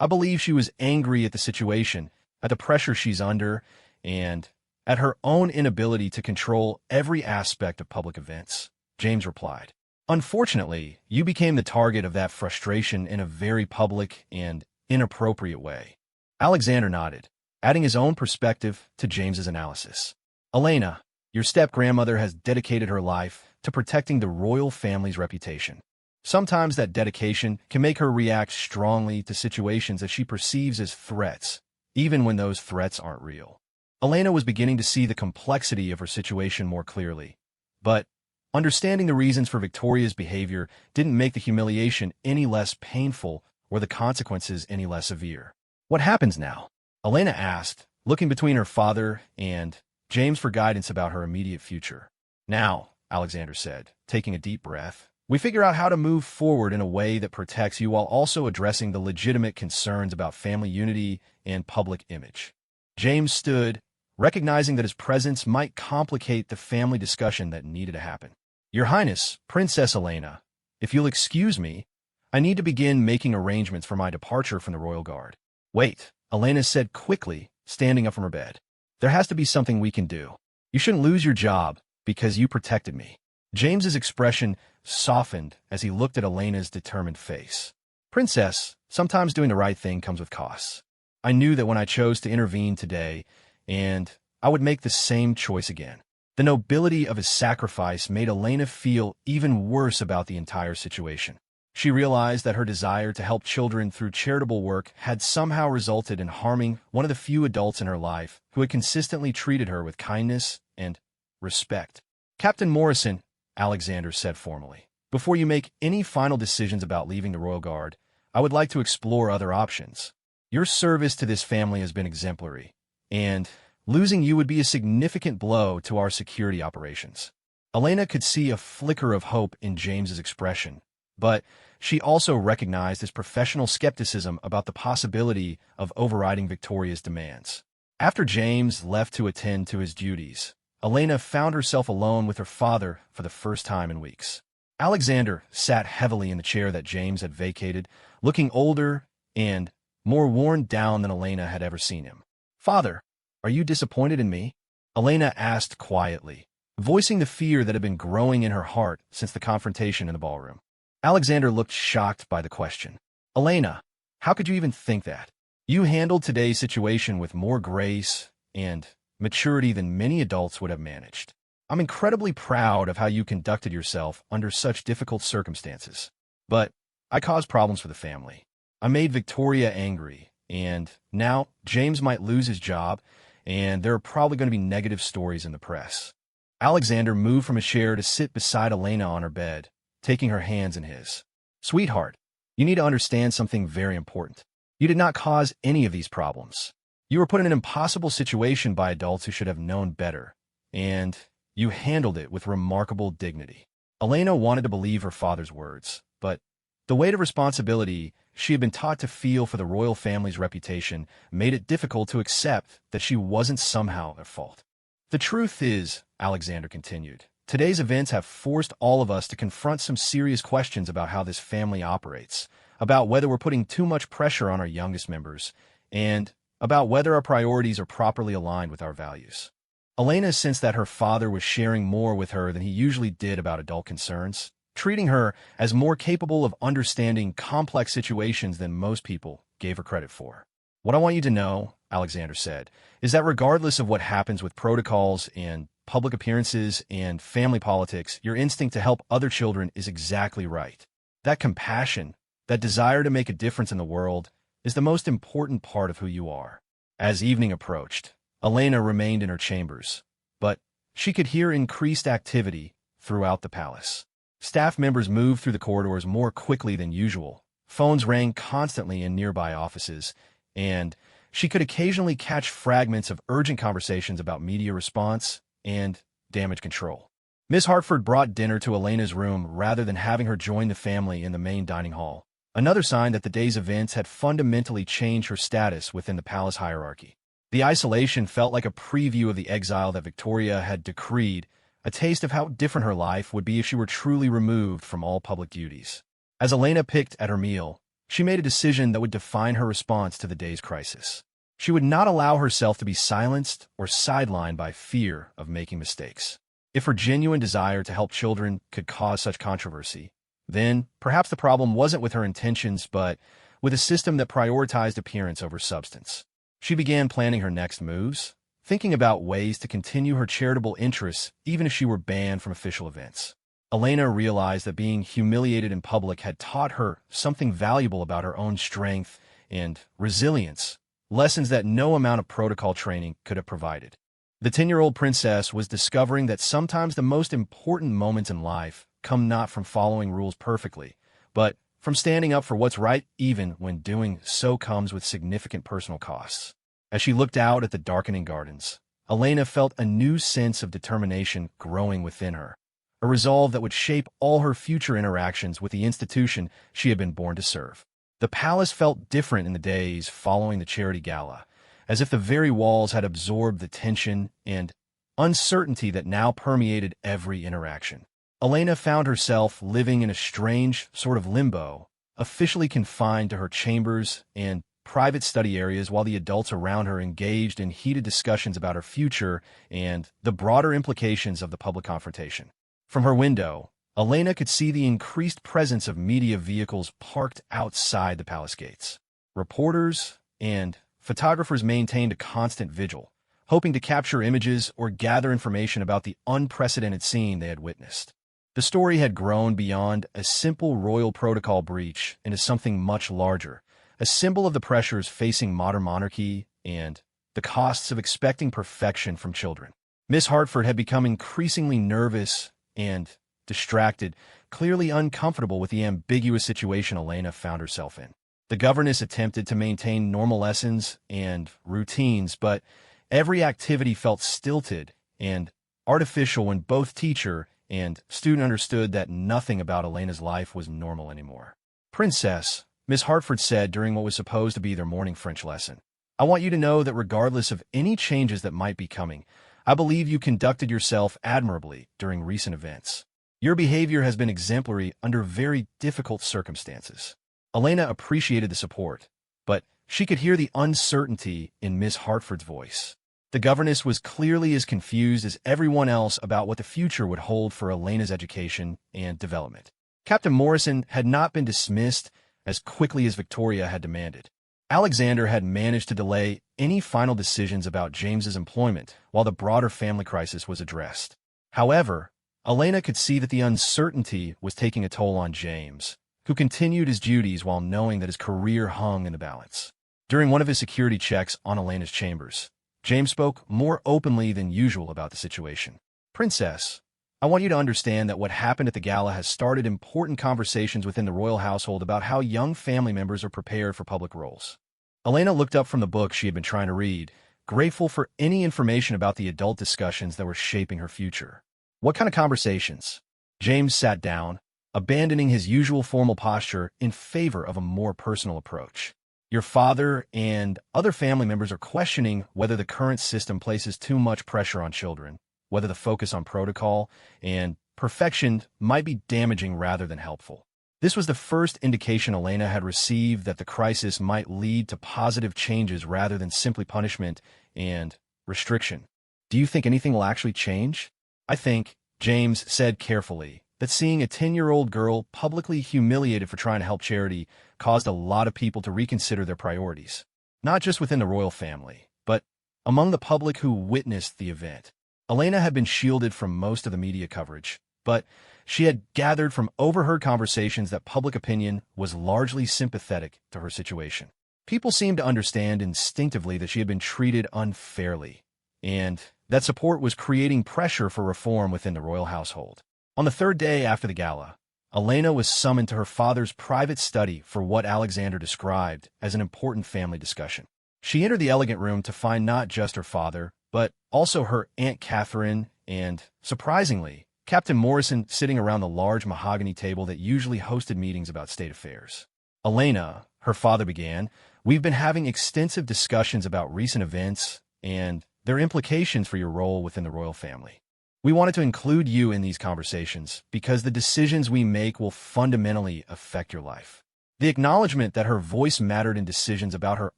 I believe she was angry at the situation, at the pressure she's under, and at her own inability to control every aspect of public events, James replied. Unfortunately, you became the target of that frustration in a very public and inappropriate way. Alexander nodded, adding his own perspective to James's analysis. Elena, your step-grandmother has dedicated her life to protecting the royal family's reputation. Sometimes that dedication can make her react strongly to situations that she perceives as threats, even when those threats aren't real. Elena was beginning to see the complexity of her situation more clearly, but understanding the reasons for Victoria's behavior didn't make the humiliation any less painful or the consequences any less severe. What happens now? Elena asked, looking between her father and James for guidance about her immediate future. Now, Alexander said, taking a deep breath, we figure out how to move forward in a way that protects you while also addressing the legitimate concerns about family unity and public image. James stood, recognizing that his presence might complicate the family discussion that needed to happen. Your Highness, Princess Elena, if you'll excuse me, I need to begin making arrangements for my departure from the Royal Guard. Wait, Elena said quickly, standing up from her bed. There has to be something we can do. You shouldn't lose your job because you protected me. James's expression softened as he looked at Elena's determined face. Princess, sometimes doing the right thing comes with costs. I knew that when I chose to intervene today, and I would make the same choice again. The nobility of his sacrifice made Elena feel even worse about the entire situation. She realized that her desire to help children through charitable work had somehow resulted in harming one of the few adults in her life who had consistently treated her with kindness and respect. Captain Morrison, Alexander said formally. "Before you make any final decisions about leaving the Royal Guard, I would like to explore other options. Your service to this family has been exemplary, and losing you would be a significant blow to our security operations." Elena could see a flicker of hope in James's expression, but she also recognized his professional skepticism about the possibility of overriding Victoria's demands. After James left to attend to his duties, Elena found herself alone with her father for the first time in weeks. Alexander sat heavily in the chair that James had vacated, looking older and more worn down than Elena had ever seen him. "Father, are you disappointed in me?" Elena asked quietly, voicing the fear that had been growing in her heart since the confrontation in the ballroom. Alexander looked shocked by the question. "Elena, how could you even think that? You handled today's situation with more grace and maturity than many adults would have managed. I'm incredibly proud of how you conducted yourself under such difficult circumstances. But I caused problems for the family. I made Victoria angry, and now James might lose his job, and there are probably going to be negative stories in the press." Alexander moved from a chair to sit beside Elena on her bed, taking her hands in his. "Sweetheart, you need to understand something very important. You did not cause any of these problems. You were put in an impossible situation by adults who should have known better, and you handled it with remarkable dignity." Elena wanted to believe her father's words, but the weight of responsibility she had been taught to feel for the royal family's reputation made it difficult to accept that she wasn't somehow at fault. "The truth is," Alexander continued, "today's events have forced all of us to confront some serious questions about how this family operates, about whether we're putting too much pressure on our youngest members, and about whether our priorities are properly aligned with our values." Elena sensed that her father was sharing more with her than he usually did about adult concerns, treating her as more capable of understanding complex situations than most people gave her credit for. "What I want you to know," Alexander said, "is that regardless of what happens with protocols and public appearances and family politics, your instinct to help other children is exactly right. That compassion, that desire to make a difference in the world, is the most important part of who you are." As evening approached, Elena remained in her chambers, but she could hear increased activity throughout the palace. Staff members moved through the corridors more quickly than usual. Phones rang constantly in nearby offices, and she could occasionally catch fragments of urgent conversations about media response and damage control. Miss Hartford brought dinner to Elena's room rather than having her join the family in the main dining hall, another sign that the day's events had fundamentally changed her status within the palace hierarchy. The isolation felt like a preview of the exile that Victoria had decreed, a taste of how different her life would be if she were truly removed from all public duties. As Elena picked at her meal, she made a decision that would define her response to the day's crisis. She would not allow herself to be silenced or sidelined by fear of making mistakes. If her genuine desire to help children could cause such controversy, then perhaps the problem wasn't with her intentions, but with a system that prioritized appearance over substance. She began planning her next moves, thinking about ways to continue her charitable interests even if she were banned from official events. Elena realized that being humiliated in public had taught her something valuable about her own strength and resilience, lessons that no amount of protocol training could have provided. The 10-year-old princess was discovering that sometimes the most important moments in life come not from following rules perfectly, but from standing up for what's right even when doing so comes with significant personal costs. As she looked out at the darkening gardens, Elena felt a new sense of determination growing within her, a resolve that would shape all her future interactions with the institution she had been born to serve. The palace felt different in the days following the charity gala, as if the very walls had absorbed the tension and uncertainty that now permeated every interaction. Elena found herself living in a strange sort of limbo, officially confined to her chambers and private study areas while the adults around her engaged in heated discussions about her future and the broader implications of the public confrontation. From her window, Elena could see the increased presence of media vehicles parked outside the palace gates. Reporters and photographers maintained a constant vigil, hoping to capture images or gather information about the unprecedented scene they had witnessed. The story had grown beyond a simple royal protocol breach into something much larger, a symbol of the pressures facing modern monarchy and the costs of expecting perfection from children. Miss Hartford had become increasingly nervous and distracted, clearly uncomfortable with the ambiguous situation Elena found herself in. The governess attempted to maintain normal lessons and routines, but every activity felt stilted and artificial when both teacher and student understood that nothing about Elena's life was normal anymore. "Princess," Miss Hartford said during what was supposed to be their morning French lesson, "I want you to know that regardless of any changes that might be coming, I believe you conducted yourself admirably during recent events. Your behavior has been exemplary under very difficult circumstances." Elena appreciated the support, but she could hear the uncertainty in Miss Hartford's voice. The governess was clearly as confused as everyone else about what the future would hold for Elena's education and development. Captain Morrison had not been dismissed as quickly as Victoria had demanded. Alexander had managed to delay any final decisions about James's employment while the broader family crisis was addressed. However, Elena could see that the uncertainty was taking a toll on James, who continued his duties while knowing that his career hung in the balance. During one of his security checks on Elena's chambers, James spoke more openly than usual about the situation. "Princess, I want you to understand that what happened at the gala has started important conversations within the royal household about how young family members are prepared for public roles." Elena looked up from the book she had been trying to read, grateful for any information about the adult discussions that were shaping her future. "What kind of conversations?" James sat down, abandoning his usual formal posture in favor of a more personal approach. "Your father and other family members are questioning whether the current system places too much pressure on children, whether the focus on protocol and perfection might be damaging rather than helpful." This was the first indication Elena had received that the crisis might lead to positive changes rather than simply punishment and restriction. "Do you think anything will actually change?" "I think," James said carefully, "that seeing a 10-year-old girl publicly humiliated for trying to help charity caused a lot of people to reconsider their priorities, not just within the royal family, but among the public who witnessed the event." Elena had been shielded from most of the media coverage, but she had gathered from overheard conversations that public opinion was largely sympathetic to her situation. People seemed to understand instinctively that she had been treated unfairly, and that support was creating pressure for reform within the royal household. On the third day after the gala, Elena was summoned to her father's private study for what Alexander described as an important family discussion. She entered the elegant room to find not just her father, but also her Aunt Catherine and, surprisingly, Captain Morrison sitting around the large mahogany table that usually hosted meetings about state affairs. "Elena," her father began, "we've been having extensive discussions about recent events and their implications for your role within the royal family. We wanted to include you in these conversations because the decisions we make will fundamentally affect your life." The acknowledgement that her voice mattered in decisions about her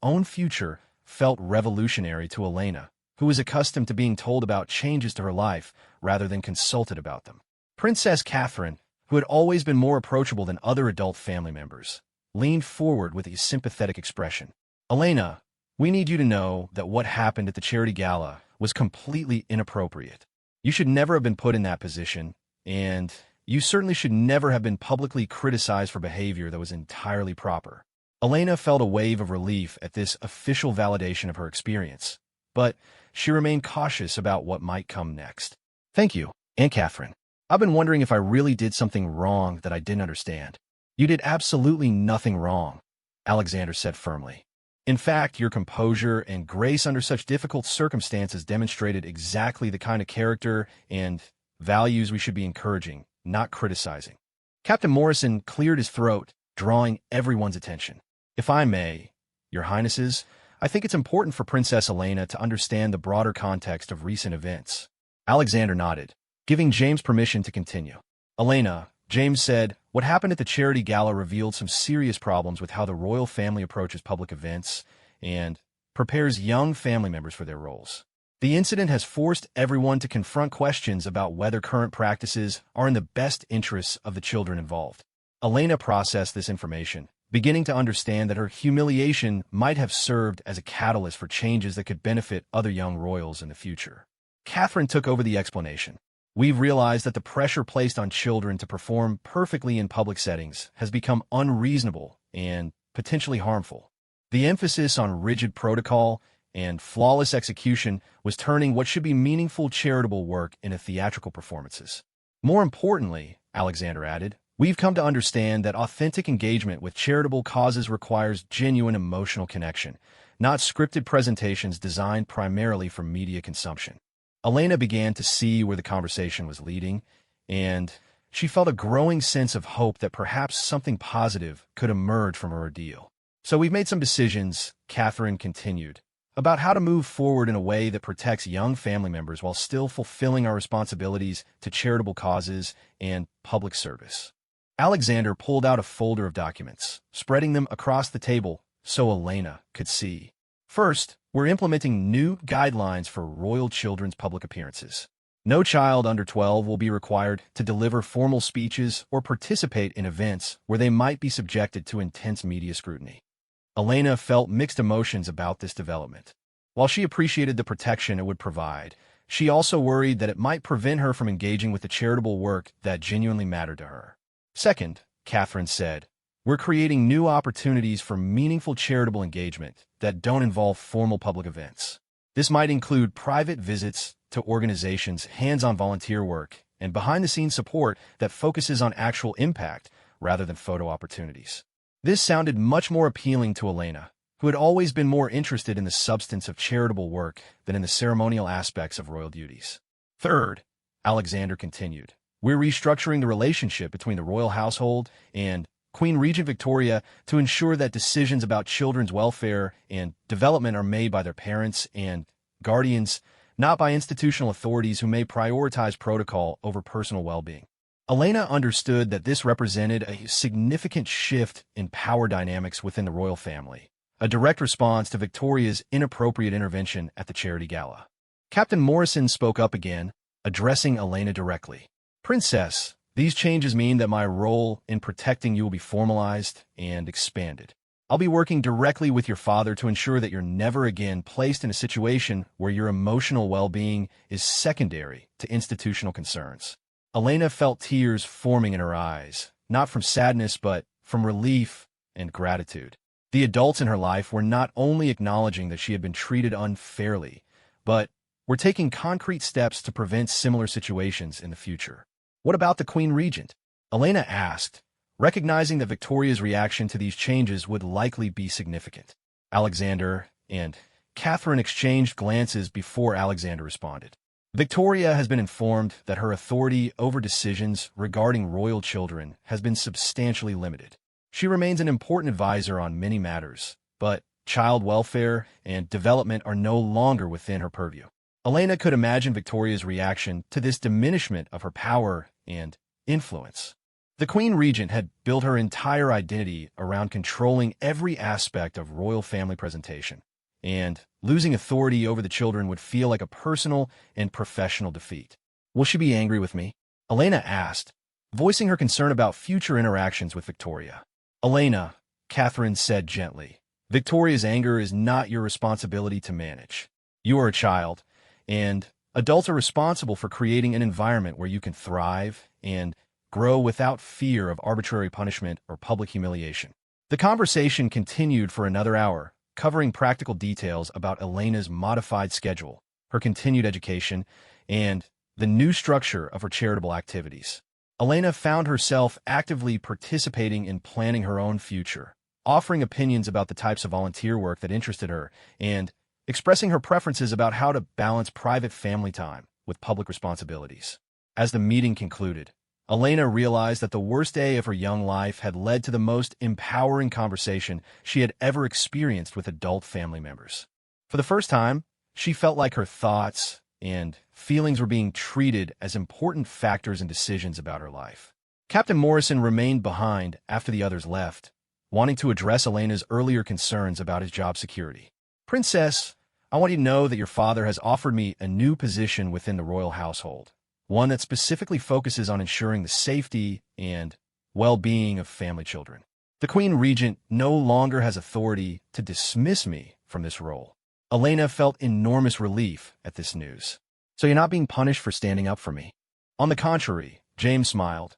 own future felt revolutionary to Elena, who was accustomed to being told about changes to her life rather than consulted about them. Princess Catherine, who had always been more approachable than other adult family members, leaned forward with a sympathetic expression. "Elena, we need you to know that what happened at the charity gala was completely inappropriate. You should never have been put in that position, and you certainly should never have been publicly criticized for behavior that was entirely proper." Elena felt a wave of relief at this official validation of her experience, but she remained cautious about what might come next. "Thank you, Aunt Catherine. I've been wondering if I really did something wrong that I didn't understand." "You did absolutely nothing wrong," Alexander said firmly. "In fact, your composure and grace under such difficult circumstances demonstrated exactly the kind of character and values we should be encouraging, not criticizing." Captain Morrison cleared his throat, drawing everyone's attention. "If I may, Your Highnesses, I think it's important for Princess Elena to understand the broader context of recent events." Alexander nodded, giving James permission to continue. "Elena," James said, "what happened at the charity gala revealed some serious problems with how the royal family approaches public events and prepares young family members for their roles. The incident has forced everyone to confront questions about whether current practices are in the best interests of the children involved." Elena processed this information, beginning to understand that her humiliation might have served as a catalyst for changes that could benefit other young royals in the future. Catherine took over the explanation. "We've realized that the pressure placed on children to perform perfectly in public settings has become unreasonable and potentially harmful. The emphasis on rigid protocol and flawless execution was turning what should be meaningful charitable work into theatrical performances. More importantly, Alexander added. We've come to understand that authentic engagement with charitable causes requires genuine emotional connection, not scripted presentations designed primarily for media consumption. Elena began to see where the conversation was leading, and she felt a growing sense of hope that perhaps something positive could emerge from her ordeal. So we've made some decisions, Catherine continued, about how to move forward in a way that protects young family members while still fulfilling our responsibilities to charitable causes and public service. Alexander pulled out a folder of documents, spreading them across the table so Elena could see. First, we're implementing new guidelines for royal children's public appearances. No child under 12 will be required to deliver formal speeches or participate in events where they might be subjected to intense media scrutiny. Elena felt mixed emotions about this development. While she appreciated the protection it would provide, she also worried that it might prevent her from engaging with the charitable work that genuinely mattered to her. Second, Catherine said, we're creating new opportunities for meaningful charitable engagement that don't involve formal public events. This might include private visits to organizations, hands-on volunteer work, and behind-the-scenes support that focuses on actual impact rather than photo opportunities. This sounded much more appealing to Elena, who had always been more interested in the substance of charitable work than in the ceremonial aspects of royal duties. Third, Alexander continued, we're restructuring the relationship between the royal household and Queen Regent Victoria to ensure that decisions about children's welfare and development are made by their parents and guardians, not by institutional authorities who may prioritize protocol over personal well-being. Elena understood that this represented a significant shift in power dynamics within the royal family, a direct response to Victoria's inappropriate intervention at the charity gala. Captain Morrison spoke up again, addressing Elena directly. Princess, these changes mean that my role in protecting you will be formalized and expanded. I'll be working directly with your father to ensure that you're never again placed in a situation where your emotional well-being is secondary to institutional concerns. Elena felt tears forming in her eyes, not from sadness but from relief and gratitude. The adults in her life were not only acknowledging that she had been treated unfairly, but were taking concrete steps to prevent similar situations in the future. What about the Queen Regent? Elena asked, recognizing that Victoria's reaction to these changes would likely be significant. Alexander and Catherine exchanged glances before Alexander responded. Victoria has been informed that her authority over decisions regarding royal children has been substantially limited. She remains an important advisor on many matters, but child welfare and development are no longer within her purview. Elena could imagine Victoria's reaction to this diminishment of her power and influence. The Queen Regent had built her entire identity around controlling every aspect of royal family presentation, and losing authority over the children would feel like a personal and professional defeat. Will she be angry with me? Elena asked, voicing her concern about future interactions with Victoria. Elena, Catherine said gently, Victoria's anger is not your responsibility to manage. You are a child, and adults are responsible for creating an environment where you can thrive and grow without fear of arbitrary punishment or public humiliation. The conversation continued for another hour, covering practical details about Elena's modified schedule, her continued education, and the new structure of her charitable activities. Elena found herself actively participating in planning her own future, offering opinions about the types of volunteer work that interested her, and expressing her preferences about how to balance private family time with public responsibilities. As the meeting concluded, Elena realized that the worst day of her young life had led to the most empowering conversation she had ever experienced with adult family members. For the first time, she felt like her thoughts and feelings were being treated as important factors in decisions about her life. Captain Morrison remained behind after the others left, wanting to address Elena's earlier concerns about his job security. Princess, I want you to know that your father has offered me a new position within the royal household, one that specifically focuses on ensuring the safety and well-being of family children. The Queen Regent no longer has authority to dismiss me from this role. Elena felt enormous relief at this news. So you're not being punished for standing up for me. On the contrary, James smiled.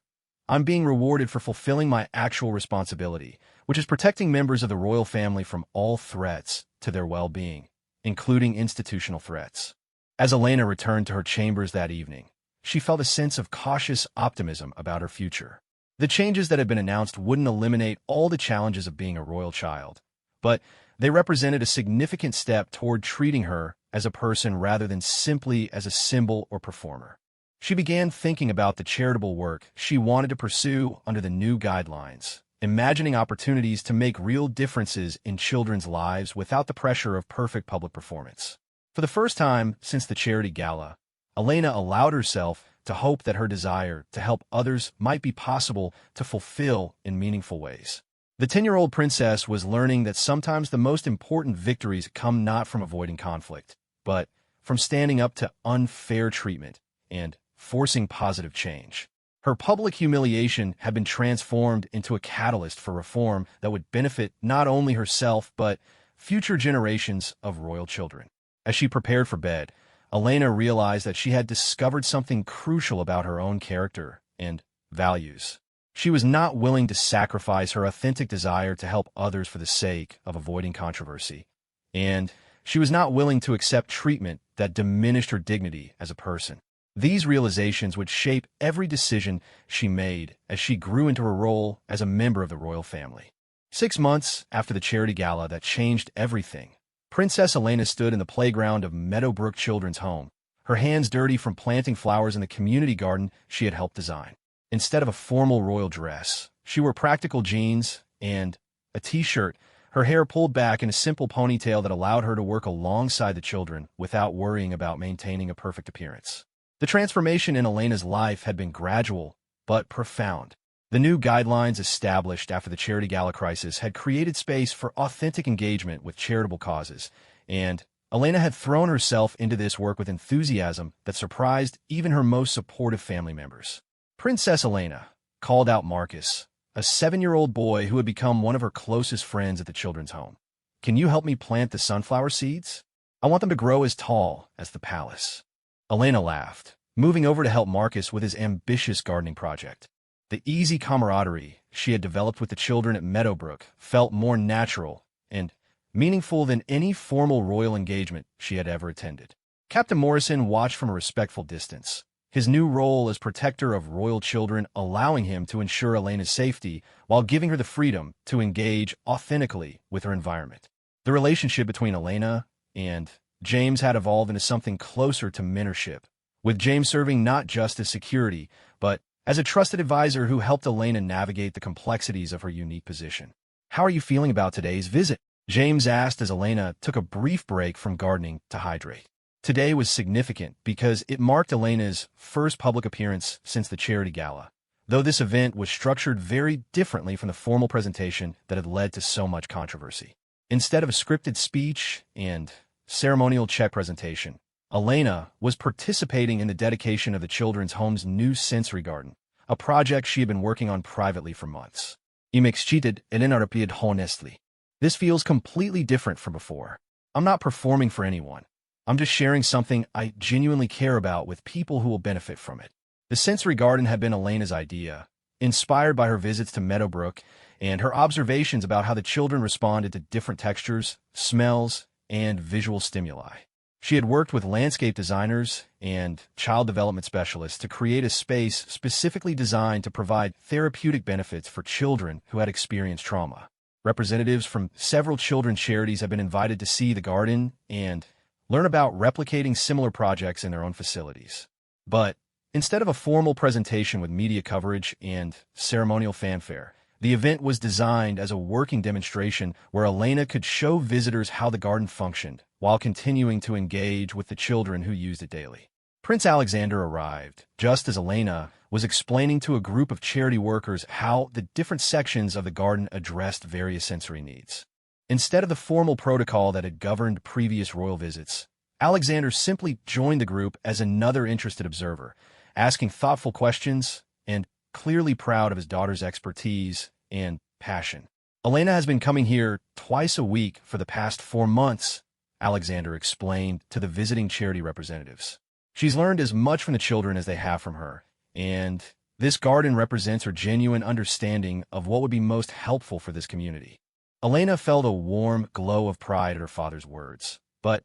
I'm being rewarded for fulfilling my actual responsibility, which is protecting members of the royal family from all threats to their well-being, including institutional threats. As Elena returned to her chambers that evening, she felt a sense of cautious optimism about her future. The changes that had been announced wouldn't eliminate all the challenges of being a royal child, but they represented a significant step toward treating her as a person rather than simply as a symbol or performer. She began thinking about the charitable work she wanted to pursue under the new guidelines, imagining opportunities to make real differences in children's lives without the pressure of perfect public performance. For the first time since the charity gala, Elena allowed herself to hope that her desire to help others might be possible to fulfill in meaningful ways. The 10-year-old princess was learning that sometimes the most important victories come not from avoiding conflict, but from standing up to unfair treatment and forcing positive change. Her public humiliation had been transformed into a catalyst for reform that would benefit not only herself but future generations of royal children. As she prepared for bed, Elena realized that she had discovered something crucial about her own character and values. She was not willing to sacrifice her authentic desire to help others for the sake of avoiding controversy, and she was not willing to accept treatment that diminished her dignity as a person. These realizations would shape every decision she made as she grew into her role as a member of the royal family. 6 months after the charity gala that changed everything, Princess Elena stood in the playground of Meadowbrook Children's Home, her hands dirty from planting flowers in the community garden she had helped design. Instead of a formal royal dress, she wore practical jeans and a t-shirt, her hair pulled back in a simple ponytail that allowed her to work alongside the children without worrying about maintaining a perfect appearance. The transformation in Elena's life had been gradual but profound. The new guidelines established after the charity gala crisis had created space for authentic engagement with charitable causes, and Elena had thrown herself into this work with enthusiasm that surprised even her most supportive family members. Princess Elena called out Marcus, a 7-year-old boy who had become one of her closest friends at the children's home. "Can you help me plant the sunflower seeds? I want them to grow as tall as the palace." Elena laughed, moving over to help Marcus with his ambitious gardening project. The easy camaraderie she had developed with the children at Meadowbrook felt more natural and meaningful than any formal royal engagement she had ever attended. Captain Morrison watched from a respectful distance, his new role as protector of royal children allowing him to ensure Elena's safety while giving her the freedom to engage authentically with her environment. The relationship between Elena and James had evolved into something closer to mentorship, with James serving not just as security, but as a trusted advisor who helped Elena navigate the complexities of her unique position. "How are you feeling about today's visit?" James asked as Elena took a brief break from gardening to hydrate. Today was significant because it marked Elena's first public appearance since the charity gala, though this event was structured very differently from the formal presentation that had led to so much controversy. Instead of a scripted speech and ceremonial check presentation, Elena was participating in the dedication of the children's home's new sensory garden, a project she had been working on privately for months. "Imexcited and inarpid honestly. This feels completely different from before. I'm not performing for anyone. I'm just sharing something I genuinely care about with people who will benefit from it." The sensory garden had been Elena's idea, inspired by her visits to Meadowbrook and her observations about how the children responded to different textures, smells, and visual stimuli. She had worked with landscape designers and child development specialists to create a space specifically designed to provide therapeutic benefits for children who had experienced trauma. Representatives from several children's charities have been invited to see the garden and learn about replicating similar projects in their own facilities. But instead of a formal presentation with media coverage and ceremonial fanfare, the event was designed as a working demonstration where Elena could show visitors how the garden functioned while continuing to engage with the children who used it daily. Prince Alexander arrived just as Elena was explaining to a group of charity workers how the different sections of the garden addressed various sensory needs. Instead of the formal protocol that had governed previous royal visits, Alexander simply joined the group as another interested observer, asking thoughtful questions and clearly proud of his daughter's expertise and passion. "Elena has been coming here twice a week for the past 4 months, Alexander explained to the visiting charity representatives. "She's learned as much from the children as they have from her, and this garden represents her genuine understanding of what would be most helpful for this community." Elena felt a warm glow of pride at her father's words, but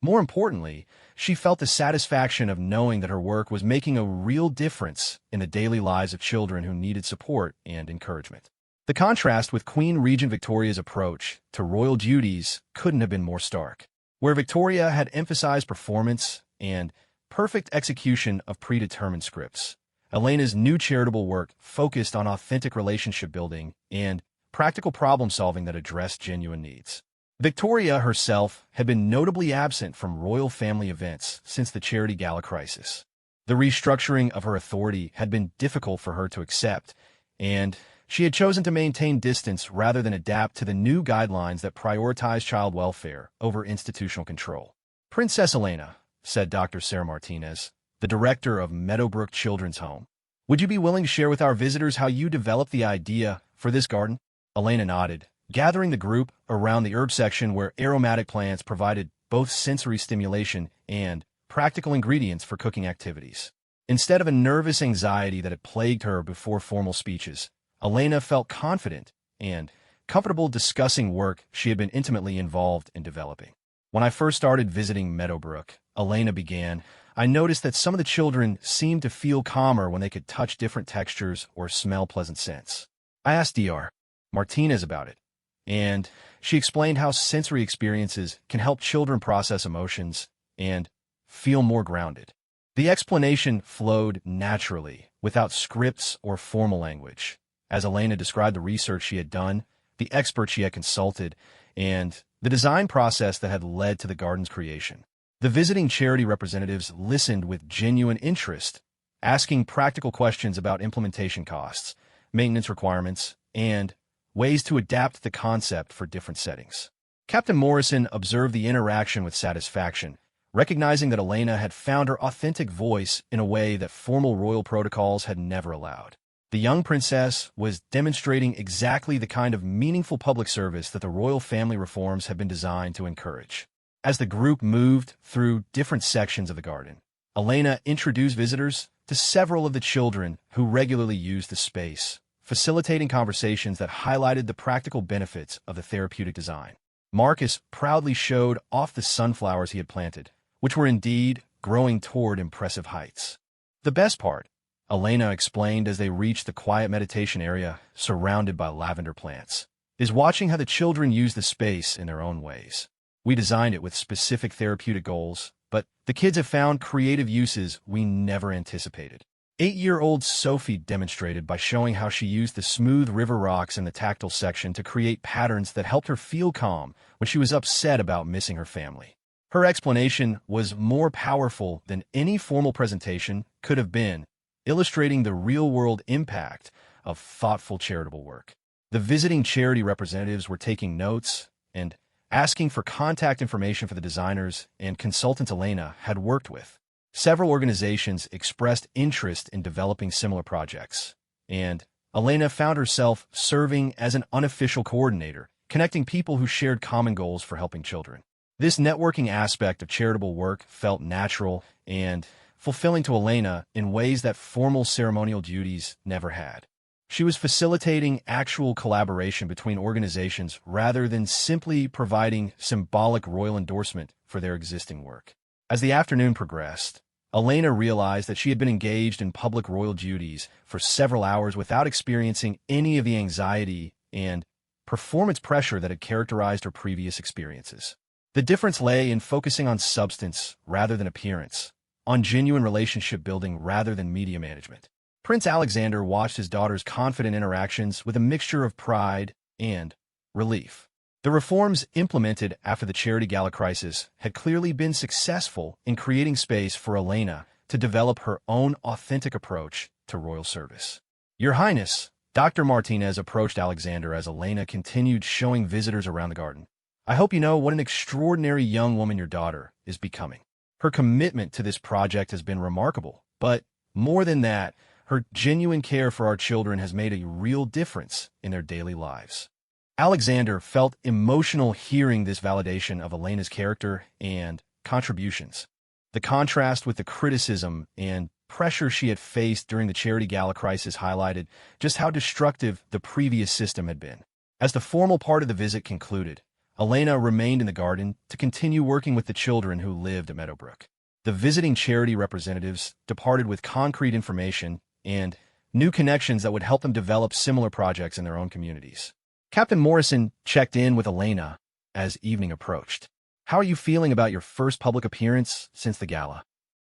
More importantly, she felt the satisfaction of knowing that her work was making a real difference in the daily lives of children who needed support and encouragement. The contrast with Queen Regent Victoria's approach to royal duties couldn't have been more stark. Where Victoria had emphasized performance and perfect execution of predetermined scripts, Elena's new charitable work focused on authentic relationship building and practical problem-solving that addressed genuine needs. Victoria herself had been notably absent from royal family events since the Charity Gala crisis. The restructuring of her authority had been difficult for her to accept, and she had chosen to maintain distance rather than adapt to the new guidelines that prioritize child welfare over institutional control. "Princess Elena," said Dr. Sarah Martinez, the director of Meadowbrook Children's Home, "would you be willing to share with our visitors how you developed the idea for this garden?" Elena nodded, gathering the group around the herb section where aromatic plants provided both sensory stimulation and practical ingredients for cooking activities. Instead of a nervous anxiety that had plagued her before formal speeches, Elena felt confident and comfortable discussing work she had been intimately involved in developing. "When I first started visiting Meadowbrook," Elena began, "I noticed that some of the children seemed to feel calmer when they could touch different textures or smell pleasant scents. I asked Dr. Martinez about it, and she explained how sensory experiences can help children process emotions and feel more grounded. The explanation flowed naturally, without scripts or formal language, as Elena described the research she had done, the experts she had consulted, and the design process that had led to the garden's creation. The visiting charity representatives listened with genuine interest, asking practical questions about implementation costs, maintenance requirements, and ways to adapt the concept for different settings. Captain Morrison observed the interaction with satisfaction, recognizing that Elena had found her authentic voice in a way that formal royal protocols had never allowed. The young princess was demonstrating exactly the kind of meaningful public service that the royal family reforms had been designed to encourage. As the group moved through different sections of the garden, Elena introduced visitors to several of the children who regularly used the space, facilitating conversations that highlighted the practical benefits of the therapeutic design. Marcus proudly showed off the sunflowers he had planted, which were indeed growing toward impressive heights. "The best part," Elena explained as they reached the quiet meditation area surrounded by lavender plants, "is watching how the children use the space in their own ways. We designed it with specific therapeutic goals, but the kids have found creative uses we never anticipated." 8-year-old Sophie demonstrated by showing how she used the smooth river rocks in the tactile section to create patterns that helped her feel calm when she was upset about missing her family. Her explanation was more powerful than any formal presentation could have been, illustrating the real-world impact of thoughtful charitable work. The visiting charity representatives were taking notes and asking for contact information for the designers and consultants Elena had worked with. Several organizations expressed interest in developing similar projects, and Elena found herself serving as an unofficial coordinator, connecting people who shared common goals for helping children. This networking aspect of charitable work felt natural and fulfilling to Elena in ways that formal ceremonial duties never had. She was facilitating actual collaboration between organizations rather than simply providing symbolic royal endorsement for their existing work. As the afternoon progressed, Elena realized that she had been engaged in public royal duties for several hours without experiencing any of the anxiety and performance pressure that had characterized her previous experiences. The difference lay in focusing on substance rather than appearance, on genuine relationship building rather than media management. Prince Alexander watched his daughter's confident interactions with a mixture of pride and relief. The reforms implemented after the Charity Gala crisis had clearly been successful in creating space for Elena to develop her own authentic approach to royal service. "Your Highness," Dr. Martinez approached Alexander as Elena continued showing visitors around the garden. "I hope you know what an extraordinary young woman your daughter is becoming. Her commitment to this project has been remarkable, but more than that, her genuine care for our children has made a real difference in their daily lives." Alexander felt emotional hearing this validation of Elena's character and contributions. The contrast with the criticism and pressure she had faced during the Charity Gala crisis highlighted just how destructive the previous system had been. As the formal part of the visit concluded, Elena remained in the garden to continue working with the children who lived at Meadowbrook. The visiting charity representatives departed with concrete information and new connections that would help them develop similar projects in their own communities. Captain Morrison checked in with Elena as evening approached. "How are you feeling about your first public appearance since the gala?"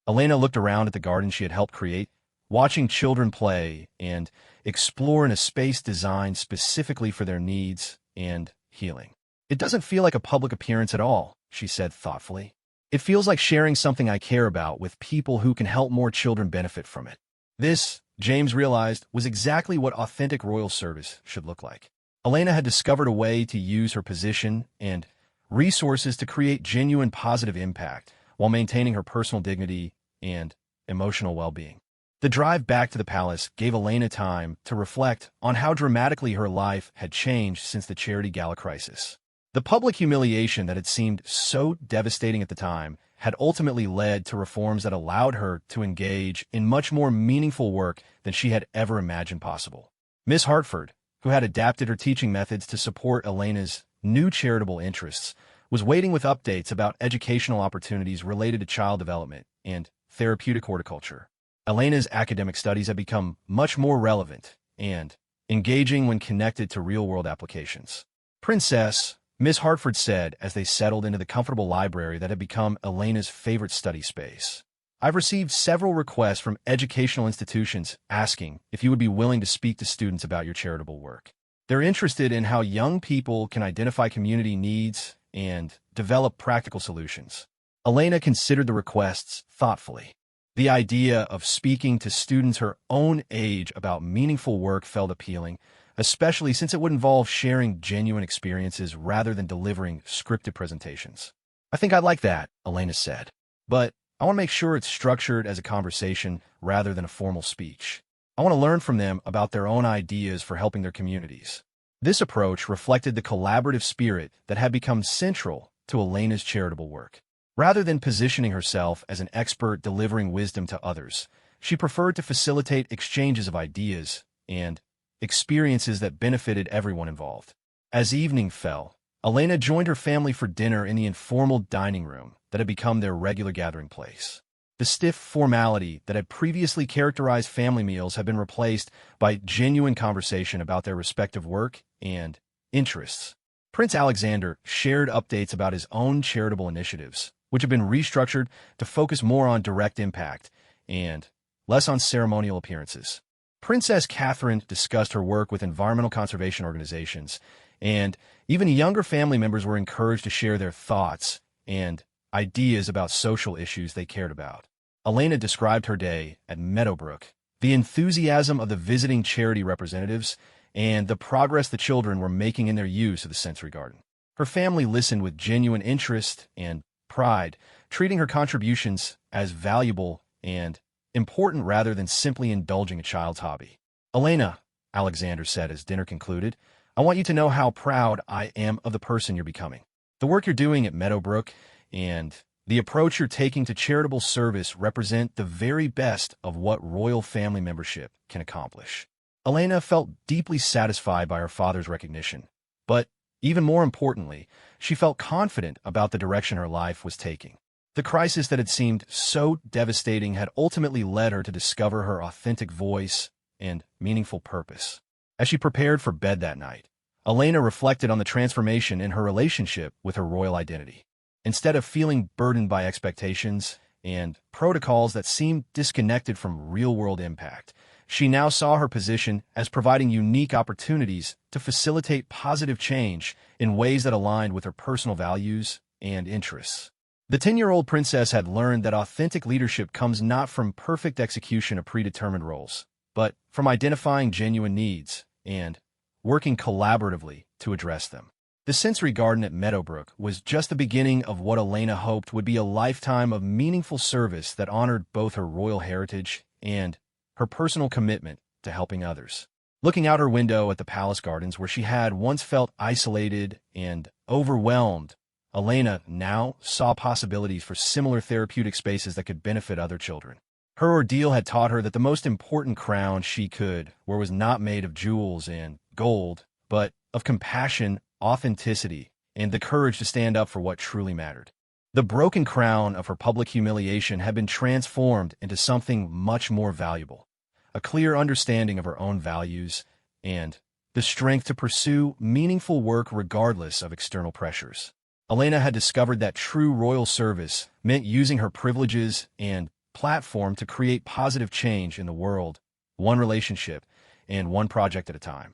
Elena looked around at the garden she had helped create, watching children play and explore in a space designed specifically for their needs and healing. "It doesn't feel like a public appearance at all," she said thoughtfully. "It feels like sharing something I care about with people who can help more children benefit from it." This, James realized, was exactly what authentic royal service should look like. Elena had discovered a way to use her position and resources to create genuine positive impact while maintaining her personal dignity and emotional well-being. The drive back to the palace gave Elena time to reflect on how dramatically her life had changed since the charity gala crisis. The public humiliation that had seemed so devastating at the time had ultimately led to reforms that allowed her to engage in much more meaningful work than she had ever imagined possible. Miss Hartford, who had adapted her teaching methods to support Elena's new charitable interests, was waiting with updates about educational opportunities related to child development and therapeutic horticulture. Elena's academic studies had become much more relevant and engaging when connected to real-world applications. "Princess," Miss Hartford said as they settled into the comfortable library that had become Elena's favorite study space, "I've received several requests from educational institutions asking if you would be willing to speak to students about your charitable work. They're interested in how young people can identify community needs and develop practical solutions." Elena considered the requests thoughtfully. The idea of speaking to students her own age about meaningful work felt appealing, especially since it would involve sharing genuine experiences rather than delivering scripted presentations. "I think I'd like that," Elena said. "But I want to make sure it's structured as a conversation rather than a formal speech. I want to learn from them about their own ideas for helping their communities." This approach reflected the collaborative spirit that had become central to Elena's charitable work. Rather than positioning herself as an expert delivering wisdom to others, she preferred to facilitate exchanges of ideas and experiences that benefited everyone involved. As evening fell, Elena joined her family for dinner in the informal dining room that had become their regular gathering place. The stiff formality that had previously characterized family meals had been replaced by genuine conversation about their respective work and interests. Prince Alexander shared updates about his own charitable initiatives, which had been restructured to focus more on direct impact and less on ceremonial appearances. Princess Catherine discussed her work with environmental conservation organizations, and even younger family members were encouraged to share their thoughts and ideas about social issues they cared about. Elena described her day at Meadowbrook, the enthusiasm of the visiting charity representatives, and the progress the children were making in their use of the sensory garden. Her family listened with genuine interest and pride, treating her contributions as valuable and important rather than simply indulging a child's hobby. "Elena," Alexander said as dinner concluded, "I want you to know how proud I am of the person you're becoming. The work you're doing at Meadowbrook and the approach you're taking to charitable service represent the very best of what royal family membership can accomplish." Elena felt deeply satisfied by her father's recognition, but even more importantly, she felt confident about the direction her life was taking. The crisis that had seemed so devastating had ultimately led her to discover her authentic voice and meaningful purpose. As she prepared for bed that night, Elena reflected on the transformation in her relationship with her royal identity. Instead of feeling burdened by expectations and protocols that seemed disconnected from real-world impact, she now saw her position as providing unique opportunities to facilitate positive change in ways that aligned with her personal values and interests. The 10-year-old princess had learned that authentic leadership comes not from perfect execution of predetermined roles, but from identifying genuine needs and working collaboratively to address them. The sensory garden at Meadowbrook was just the beginning of what Elena hoped would be a lifetime of meaningful service that honored both her royal heritage and her personal commitment to helping others. Looking out her window at the palace gardens where she had once felt isolated and overwhelmed, Elena now saw possibilities for similar therapeutic spaces that could benefit other children. Her ordeal had taught her that the most important crown she could wear was not made of jewels and gold, but of compassion, authenticity, and the courage to stand up for what truly mattered. The broken crown of her public humiliation had been transformed into something much more valuable, a clear understanding of her own values and the strength to pursue meaningful work regardless of external pressures. Elena had discovered that true royal service meant using her privileges and platform to create positive change in the world, one relationship and one project at a time.